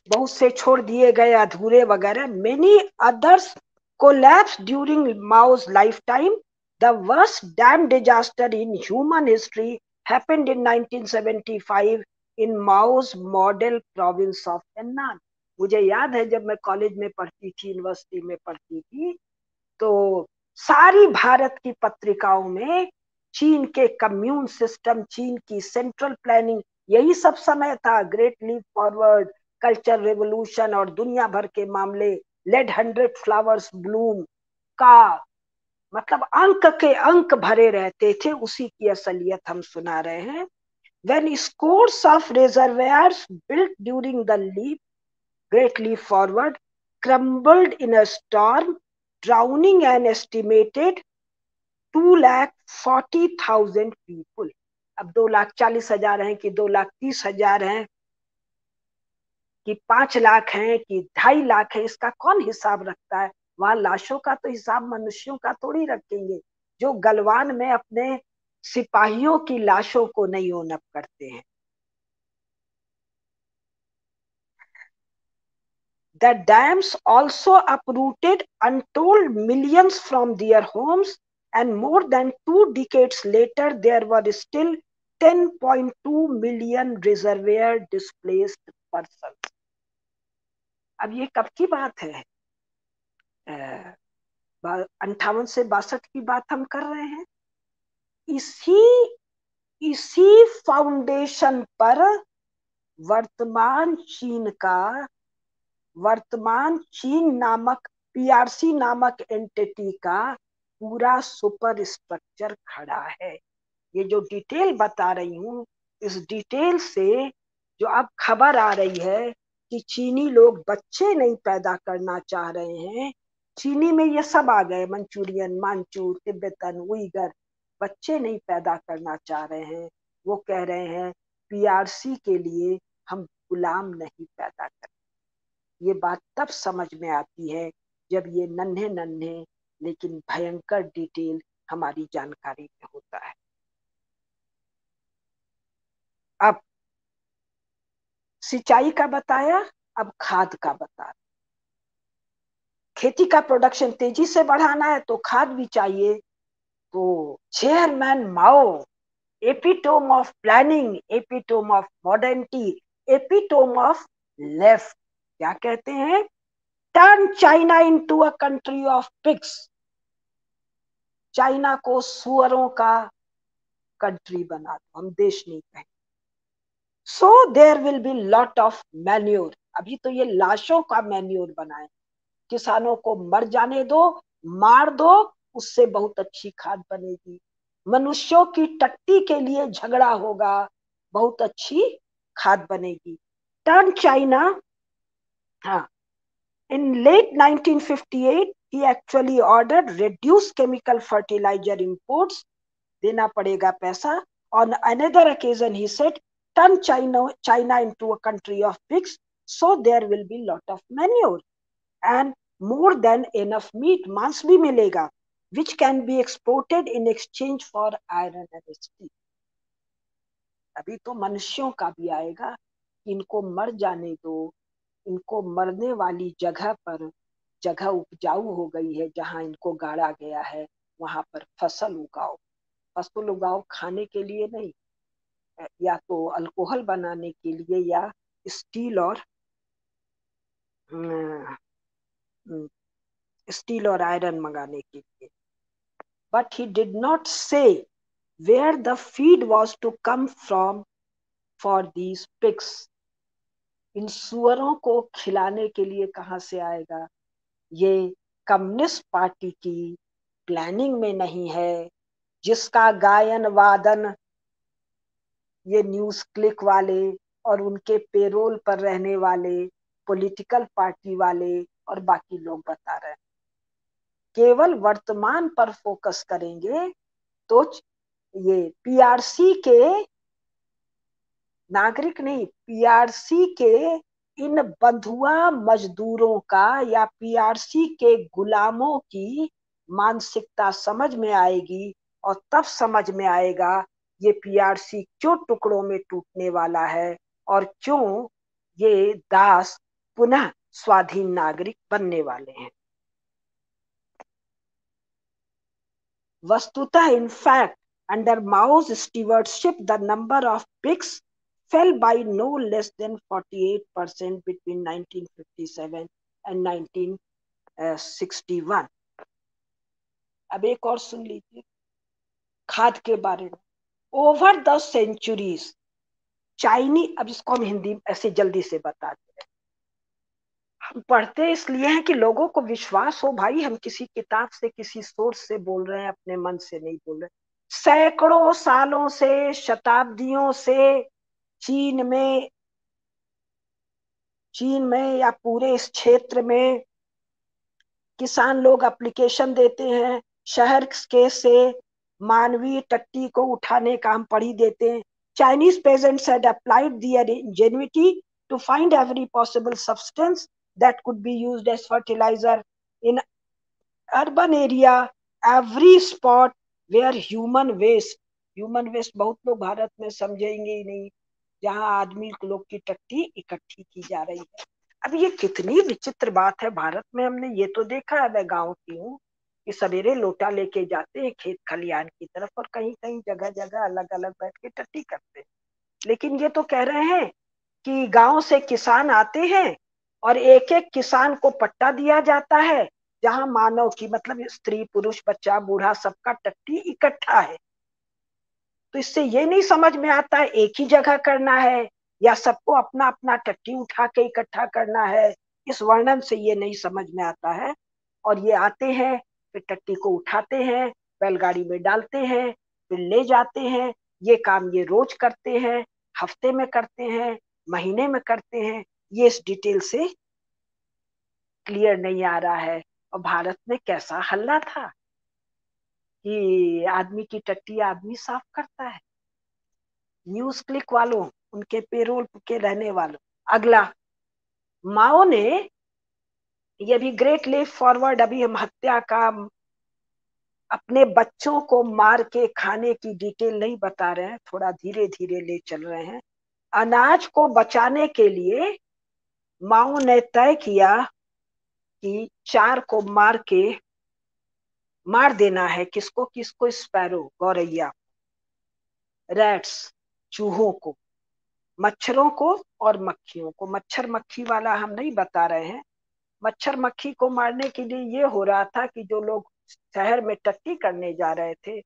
बहुत से छोड़ दिए गए अधूरे वगैरह। Many others collapsed during Mao's lifetime. The worst dam disaster in human history happened in 1975 in Mao's model province of Henan. मुझे याद है जब मैं कॉलेज में पढ़ती थी, यूनिवर्सिटी में पढ़ती थी, तो सारी भारत की पत्रिकाओं में चीन के कम्यून सिस्टम, चीन की सेंट्रल प्लानिंग, यही सब समय था। Great leap forward, culture revolution और दुनिया भर के मामले, लेट 100 फ्लावर्स ब्लूम का मतलब अंक के अंक भरे रहते थे। उसी की असलियत हम सुना रहे हैं। When scores of reservoirs built during the Great Leap Forward crumbled in a storm, drowning an estimated 2,40,000 people. अब 2,40,000 हैं कि 2,30,000 हैं कि 5 लाख हैं कि 2.5 लाख है, इसका कौन हिसाब रखता है? वहां लाशों का तो हिसाब मनुष्यों का थोड़ी रखेंगे, जो गलवान में अपने सिपाहियों की लाशों को नहीं ओन अप करते हैं। The dams also uprooted untold millions from their homes, and more than 2 decades later, there were still 10.2 million reservoir displaced persons. अब ये कब की बात है? 58 से 62 की बात हम कर रहे हैं। इसी फाउंडेशन पर वर्तमान चीन नामक पीआरसी नामक एंटिटी का पूरा सुपर स्ट्रक्चर खड़ा है। ये जो डिटेल बता रही हूँ, इस डिटेल से जो अब खबर आ रही है कि चीनी लोग बच्चे नहीं पैदा करना चाह रहे हैं। चीनी में ये सब आ गए, मंचूरियन, मानचूर, तिब्बतन, उइगर, बच्चे नहीं पैदा करना चाह रहे हैं। वो कह रहे हैं पीआरसी के लिए हम गुलाम नहीं पैदा करें। ये बात तब समझ में आती है जब ये नन्हे नन्हे लेकिन भयंकर डिटेल हमारी जानकारी में होता है। अब सिंचाई का बताया, अब खाद का बता। खेती का प्रोडक्शन तेजी से बढ़ाना है तो खाद भी चाहिए। तो chairman Mao, epitome of planning, epitome of modernity, epitome of left, क्या कहते हैं? Turn China into a country of pigs. China को सुअरों का कंट्री बना दो, हम देश नहीं कहें। So there will be lot of manure. अभी तो ये लाशों का मैन्योर बनाए, किसानों को मर जाने दो, मार दो, उससे बहुत अच्छी खाद बनेगी। मनुष्यों की टट्टी के लिए झगड़ा होगा, बहुत अच्छी खाद बनेगी। टर्न चाइना, हाँ, in late 1958 he actually ordered reduced chemical fertilizer imports, देना पड़ेगा पैसा। On another occasion he said turn China into a country of pigs, so there will be lot of manure and more than enough meat, मांस भी मिलेगा, which can be exported in exchange for iron and steel. अभी तो मनुष्यों का भी आएगा, इनको मर जाने दो। इनको मरने वाली जगह पर, जगह उपजाऊ हो गई है जहां इनको गाड़ा गया है, वहां पर फसल उगाओ। फसल उगाओ खाने के लिए नहीं, या तो अल्कोहल बनाने के लिए या स्टील और आयरन मंगाने के लिए। But he did not say where the feed was to come from for these pigs. इन सुअरों को खिलाने के लिए कहां से आएगा? ये कम्युनिस्ट पार्टी की प्लानिंग में नहीं है, जिसका गायन वादन ये न्यूज क्लिक वाले और उनके पेरोल पर रहने वाले पॉलिटिकल पार्टी वाले और बाकी लोग बता रहे हैं। केवल वर्तमान पर फोकस करेंगे तो ये पीआरसी के नागरिक नहीं, पीआरसी के इन बंधुआ मजदूरों का या पीआरसी के गुलामों की मानसिकता समझ में आएगी, और तब समझ में आएगा ये पीआरसी क्यों टुकड़ों में टूटने वाला है और क्यों ये दास पुनः स्वाधीन नागरिक बनने वाले हैं। वस्तुतः in fact under Mao's stewardship the number of pigs fell by no less than 48% between 1957 and 1961. अब एक और सुन लीजिए खाद के बारे में। ओवर द सेंचुरीज चाइनीज, अब इसको हम हिंदी ऐसे जल्दी से बताते हैं। हम पढ़ते इसलिए हैं कि लोगों को विश्वास हो भाई हम किसी किताब से किसी सोर्स से बोल रहे हैं, अपने मन से नहीं बोल रहे। सैकड़ों सालों से, शताब्दियों से चीन में या पूरे इस क्षेत्र में किसान लोग एप्लीकेशन देते हैं शहर के से मानवीय टट्टी को उठाने का हम पढ़ी देते हैं। Chinese pageants had applied their ingenuity to find every possible substance that could be used as fertilizer in urban area, every spot where human waste बहुत लोग भारत में समझेंगे ही नहीं, जहां आदमी लोग की टट्टी इकट्ठी की जा रही है। अब ये कितनी विचित्र बात है, भारत में हमने ये तो देखा है, मैं गांव की हूँ, कि सवेरे लोटा लेके जाते हैं खेत खलियान की तरफ और कहीं कहीं जगह जगह अलग अलग बैठ के टट्टी करते हैं। लेकिन ये तो कह रहे हैं कि गांव से किसान आते हैं और एक एक किसान को पट्टा दिया जाता है जहां मानव की मतलब स्त्री पुरुष बच्चा बूढ़ा सबका टट्टी इकट्ठा है। तो इससे ये नहीं समझ में आता है एक ही जगह करना है या सबको अपना अपना टट्टी उठा के इकट्ठा करना है। इस वर्णन से ये नहीं समझ में आता है। और ये आते हैं फिर टट्टी को उठाते हैं, बैलगाड़ी में डालते हैं, फिर ले जाते हैं। ये काम ये रोज करते हैं, हफ्ते में करते हैं, महीने में करते हैं। ये इस डिटेल से क्लियर नहीं आ रहा है। और भारत में कैसा हल्ला था कि आदमी की टट्टी आदमी साफ करता है। न्यूज क्लिक वालों, उनके पेरोल के रहने वालों। अगला, माओ ने, ये भी ग्रेट लीप फॉरवर्ड, अभी हम हत्या का अपने बच्चों को मार के खाने की डिटेल नहीं बता रहे हैं, थोड़ा धीरे धीरे ले चल रहे हैं। अनाज को बचाने के लिए माओ ने तय किया कि 4 को मार देना है। किसको किसको? स्पैरो, गौरैया, रैट्स, चूहों को, मच्छरों को और मक्खियों को। मच्छर मक्खी वाला हम नहीं बता रहे हैं। मच्छर मक्खी को मारने के लिए ये हो रहा था कि जो लोग शहर में टट्टी करने जा रहे थे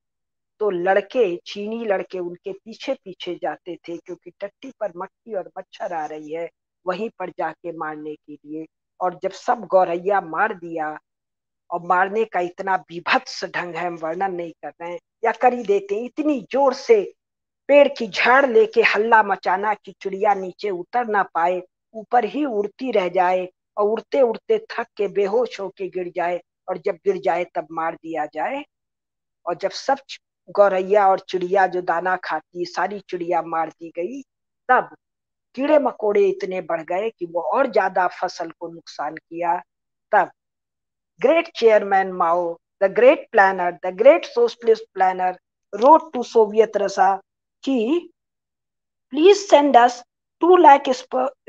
तो लड़के, चीनी लड़के उनके पीछे पीछे जाते थे क्योंकि टट्टी पर मक्खी और मच्छर आ रही है, वहीं पर जाके मारने के लिए। और जब सब गौरैया मार दिया, और मारने का इतना बीभत्स ढंग है, हम वर्णन नहीं कर रहे हैं, या कर ही देते हैं, इतनी जोर से पेड़ की झाड़ लेके हल्ला मचाना कि चिड़िया नीचे उतर ना पाए, ऊपर ही उड़ती रह जाए और उड़ते उड़ते थक के बेहोश होके गिर जाए, और जब गिर जाए तब मार दिया जाए। और जब सब गौरैया और चिड़िया जो दाना खाती सारी चिड़िया मार दी गई, तब कीड़े मकोड़े इतने बढ़ गए कि वो और ज्यादा फसल को नुकसान किया। तब great chairman Mao, the great planner, the great socialist planner, wrote to Soviet Russia कि please send us 2 lakh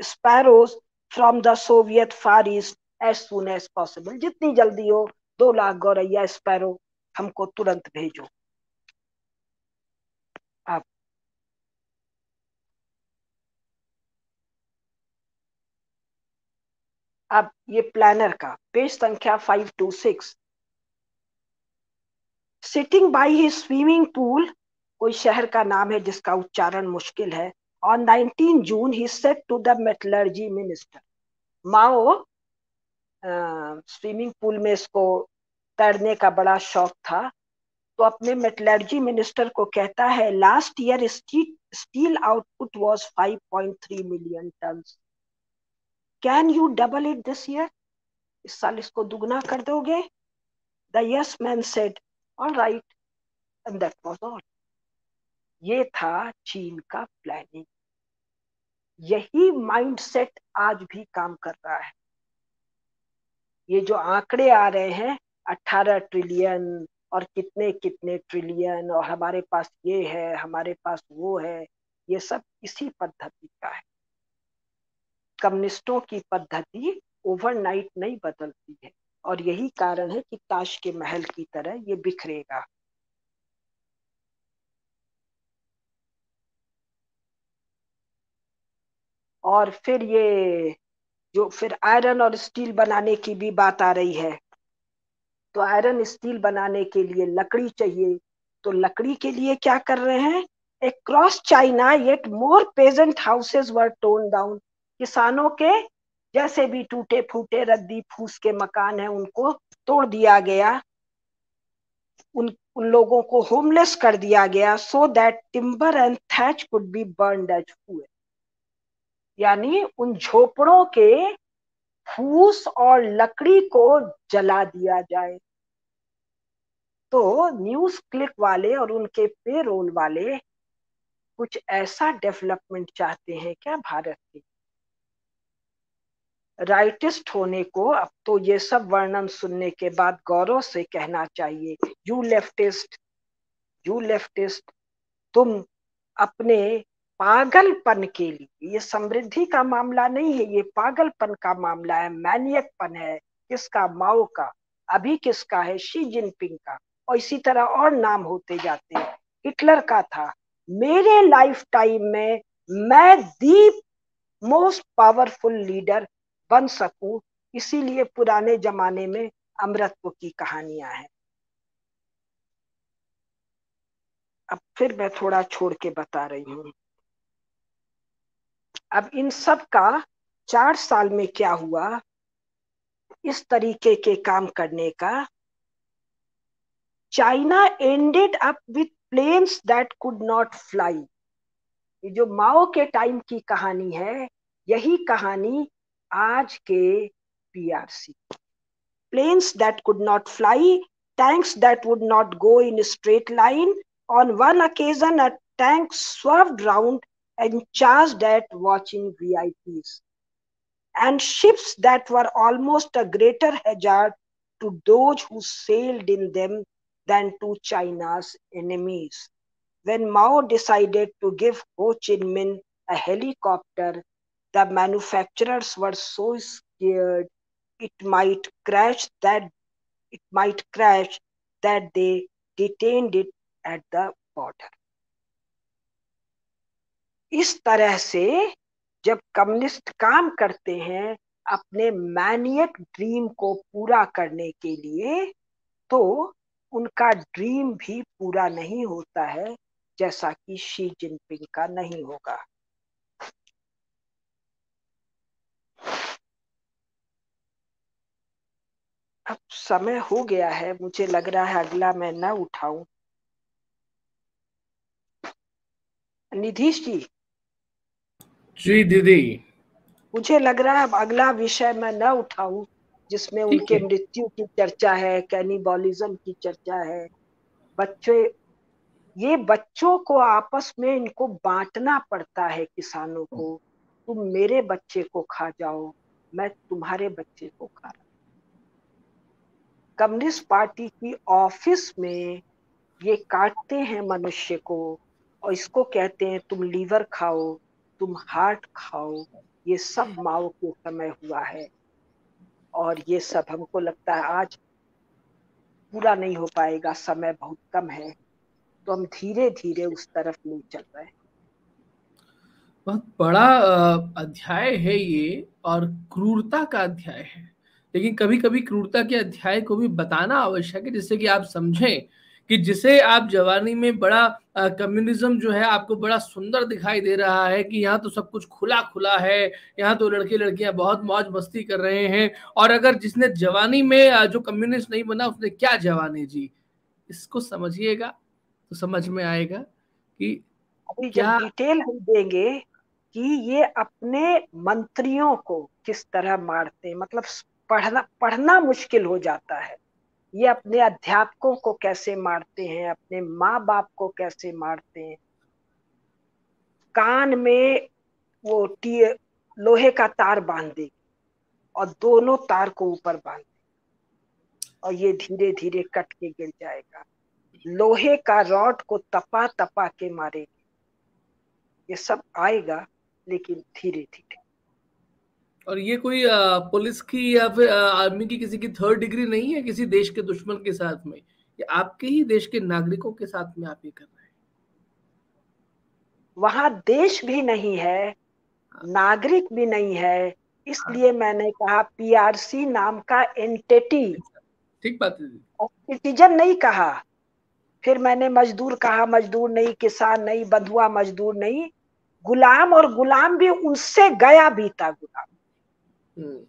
sparrows from the Soviet Far East as soon as possible. जितनी जल्दी हो 2 लाख गौरैया स्पैरो हमको तुरंत भेजो। अब अब ये प्लानर का पेज संख्या 526। Sitting by his swimming pool, कोई शहर का नाम है जिसका उच्चारण मुश्किल है। On 19 June he said to the metallurgy minister. Mao swimming pool में इसको तैरने का बड़ा शौक था, तो अपने मेटलर्जी मिनिस्टर को कहता है last year steel output was 5.3 million ton, can you double it this year? इस साल इसको दुगना कर दोगे? The yes man said all right, and that was all. ये था चीन का प्लानिंग। यही माइंडसेट आज भी काम कर रहा है। ये जो आंकड़े आ रहे हैं 18 ट्रिलियन और कितने कितने ट्रिलियन, और हमारे पास ये है हमारे पास वो है, ये सब इसी पद्धति का है। कम्युनिस्टों की पद्धति ओवरनाइट नहीं बदलती है, और यही कारण है कि ताश के महल की तरह ये बिखरेगा। और फिर ये जो फिर आयरन और स्टील बनाने की भी बात आ रही है, तो आयरन स्टील बनाने के लिए लकड़ी चाहिए। तो लकड़ी के लिए क्या कर रहे हैं, across China yet more peasant houses were torn down. किसानों के जैसे भी टूटे फूटे रद्दी फूस के मकान है उनको तोड़ दिया गया, उन लोगों को होमलेस कर दिया गया, so that timber and thatch could be burned as fuel. यानी उन झोपड़ों के फूस और लकड़ी को जला दिया जाए। तो न्यूज क्लिक वाले और उनके पेरोल वाले कुछ ऐसा डेवलपमेंट चाहते हैं क्या भारत के? राइटिस्ट होने को अब तो ये सब वर्णन सुनने के बाद गौरव से कहना चाहिए, यू लेफ्टिस्ट, यू लेफ्टिस्ट, तुम अपने पागलपन के लिए, ये समृद्धि का मामला नहीं है, ये पागलपन का मामला है, मैनियकपन है। किसका? माओ का। अभी किसका है? शी जिनपिंग का। और इसी तरह और नाम होते जाते हैं। हिटलर का था, मेरे लाइफ टाइम में मैं दी मोस्ट पावरफुल लीडर बन सकूं, इसीलिए पुराने जमाने में अमृतत्व की कहानियां हैं। अब फिर मैं थोड़ा छोड़ के बता रही हूँ। अब इन सब का 4 साल में क्या हुआ, इस तरीके के काम करने का। China ended up with planes that could not fly. ये जो माओ के टाइम की कहानी है, यही कहानी आज के PRC. Planes that could not fly, tanks that would not go in straight line, on one occasion a tank swerved round and charged at watching VIPs, and ships that were almost a greater hazard to those who sailed in them than to China's enemies. When Mao decided to give Ho Chi Minh a helicopter, the manufacturers were so scared it might crash that they detained it at the border. इस तरह से जब communist काम करते हैं अपने maniac dream को पूरा करने के लिए, तो उनका ड्रीम भी पूरा नहीं होता है, जैसा कि शी जिनपिंग का नहीं होगा। अब समय हो गया है, मुझे लग रहा है अगला मैं न उठाऊं। निधीश जी। जी दीदी। मुझे लग रहा है अब अगला विषय मैं न उठाऊं, जिसमें ठीक उनके है। मृत्यु की चर्चा है, कैनिबॉलिज्म की चर्चा है। बच्चे, ये बच्चों को आपस में इनको बांटना पड़ता है किसानों को। तुम मेरे बच्चे को खा जाओ, मैं तुम्हारे बच्चे को खा रहा। कम्युनिस्ट पार्टी की ऑफिस में ये काटते हैं मनुष्य को और इसको कहते हैं तुम लीवर खाओ, तुम हार्ट खाओ। ये सब माओ के समय हुआ है और ये सब हमको लगता है आज पूरा नहीं हो पाएगा, समय बहुत कम है, तो हम धीरे धीरे उस तरफ नहीं चल रहे हैं। बहुत बड़ा अध्याय है ये, और क्रूरता का अध्याय है। लेकिन कभी कभी क्रूरता के अध्याय को भी बताना आवश्यक है, जिससे कि आप समझें कि जिसे आप जवानी में बड़ा कम्युनिज्म जो है आपको बड़ा सुंदर दिखाई दे रहा है कि यहाँ तो सब कुछ खुला खुला है, यहाँ तो लड़के लड़कियां बहुत मौज मस्ती कर रहे हैं, और अगर जिसने जवानी में जो कम्युनिस्ट नहीं बना उसने क्या जवानी जी, इसको समझिएगा तो समझ में आएगा कि अभी जब क्या। डिटेल हम देंगे कि ये अपने मंत्रियों को किस तरह मारते हैं, मतलब पढ़ना पढ़ना मुश्किल हो जाता है। ये अपने अध्यापकों को कैसे मारते हैं, अपने माँ बाप को कैसे मारते हैं। कान में वो लोहे का तार बांध देगी और दोनों तार को ऊपर बांध और ये धीरे धीरे कट के गिर जाएगा। लोहे का रॉड को तपा तपा के मारेगी। ये सब आएगा लेकिन धीरे धीरे। और ये कोई पुलिस की या फिर आर्मी की किसी की थर्ड डिग्री नहीं है किसी देश के दुश्मन के साथ में, ये आपके ही देश के नागरिकों के साथ में आप ये कर रहे हैं। वहां देश भी नहीं है, नागरिक भी नहीं है, इसलिए मैंने कहा पीआरसी नाम का एंटिटी, ठीक बात है। सिटीजन नहीं कहा। फिर मैंने मजदूर कहा, मजदूर नहीं, किसान नहीं, बंधुआ मजदूर नहीं, गुलाम, और गुलाम भी उनसे गया भी था गुलाम।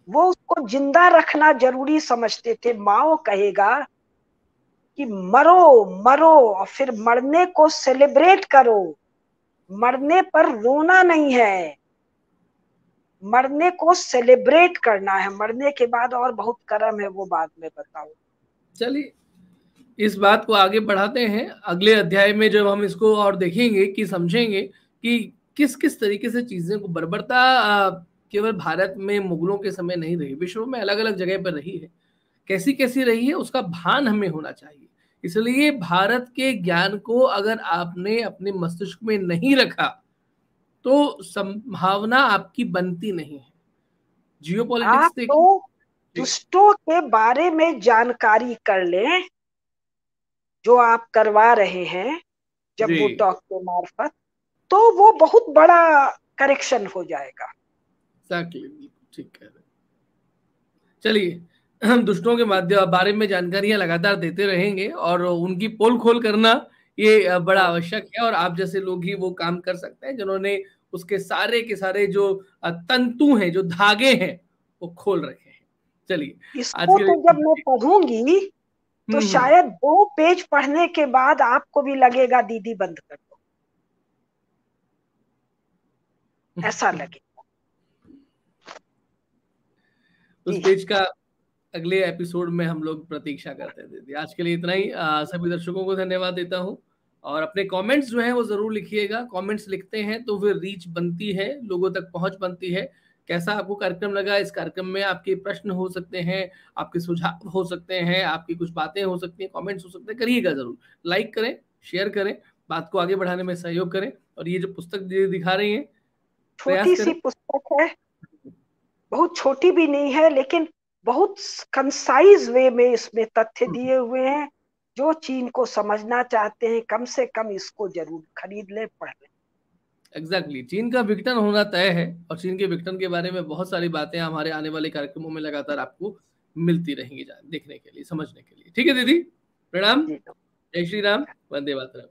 वो उसको जिंदा रखना जरूरी समझते थे। माओ कहेगा कि मरो मरो और फिर मरने को सेलिब्रेट करो, मरने पर रोना नहीं है, मरने को सेलिब्रेट करना है, मरने के बाद और बहुत कर्म है, वो बाद में बताओ। चलिए इस बात को आगे बढ़ाते हैं, अगले अध्याय में जब हम इसको और देखेंगे कि समझेंगे कि किस किस तरीके से चीजें को बर्बरता केवल भारत में मुगलों के समय नहीं रही, विश्व में अलग अलग जगह पर रही है, कैसी कैसी रही है उसका भान हमें होना चाहिए। इसलिए भारत के ज्ञान को अगर आपने अपने मस्तिष्क में नहीं रखा तो संभावना आपकी बनती नहीं है। जियोपॉलिटिक्स आप देखिए। तो दुष्टों के बारे में जानकारी कर लें, जो आप करवा रहे हैं जम्बू जी टॉक के मार्फत, तो वो बहुत बड़ा करेक्शन हो जाएगा। एग्जैक्टली, ठीक कह रहे हैं। चलिए हम दुष्टों के माध्यम बारे में जानकारियां लगातार देते रहेंगे और उनकी पोल खोल करना ये बड़ा हाँ, आवश्यक है, और आप जैसे लोग ही वो काम कर सकते हैं जिन्होंने उसके सारे के सारे जो तंतु हैं, जो धागे हैं, वो खोल रखे हैं। चलिए आज इसको के तो जब मैं लिए पढ़ूंगी तो हम्म शायद 2 पेज पढ़ने के बाद आपको भी लगेगा दीदी बंद कर दो, ऐसा लगे। उस जी पेज का अगले एपिसोड में हम लोग प्रतीक्षा करते हैं दीदी। आज के लिए इतना ही। सभी दर्शकों को धन्यवाद देता हूँ, और अपने कमेंट्स जो हैं वो जरूर लिखिएगा। कमेंट्स लिखते हैं तो फिर रीच बनती है, लोगों तक पहुंच बनती है। कैसा आपको कार्यक्रम लगा? इस कार्यक्रम में आपके प्रश्न हो सकते हैं, आपके सुझाव हो सकते हैं, आपकी कुछ बातें हो सकती हैं, कमेंट्स हो सकते हैं, करिएगा जरूर। लाइक करें, शेयर करें, बात को आगे बढ़ाने में सहयोग करें, और ये जो पुस्तक दिखा रही हैं प्रयास छोटी सी करें। पुस्तक है, बहुत छोटी भी नहीं है, लेकिन बहुत कंसाइज वे में इसमें तथ्य दिए हुए हैं। जो चीन को समझना चाहते हैं कम से कम इसको जरूर खरीद ले, पढ़ ले। एग्जैक्टली चीन का विघटन होना तय है, और चीन के विघटन के बारे में बहुत सारी बातें हमारे आने वाले कार्यक्रमों में लगातार आपको मिलती रहेंगी देखने के लिए, समझने के लिए। ठीक है दीदी, प्रणाम, जी तो जय श्री राम, वंदे मातरम।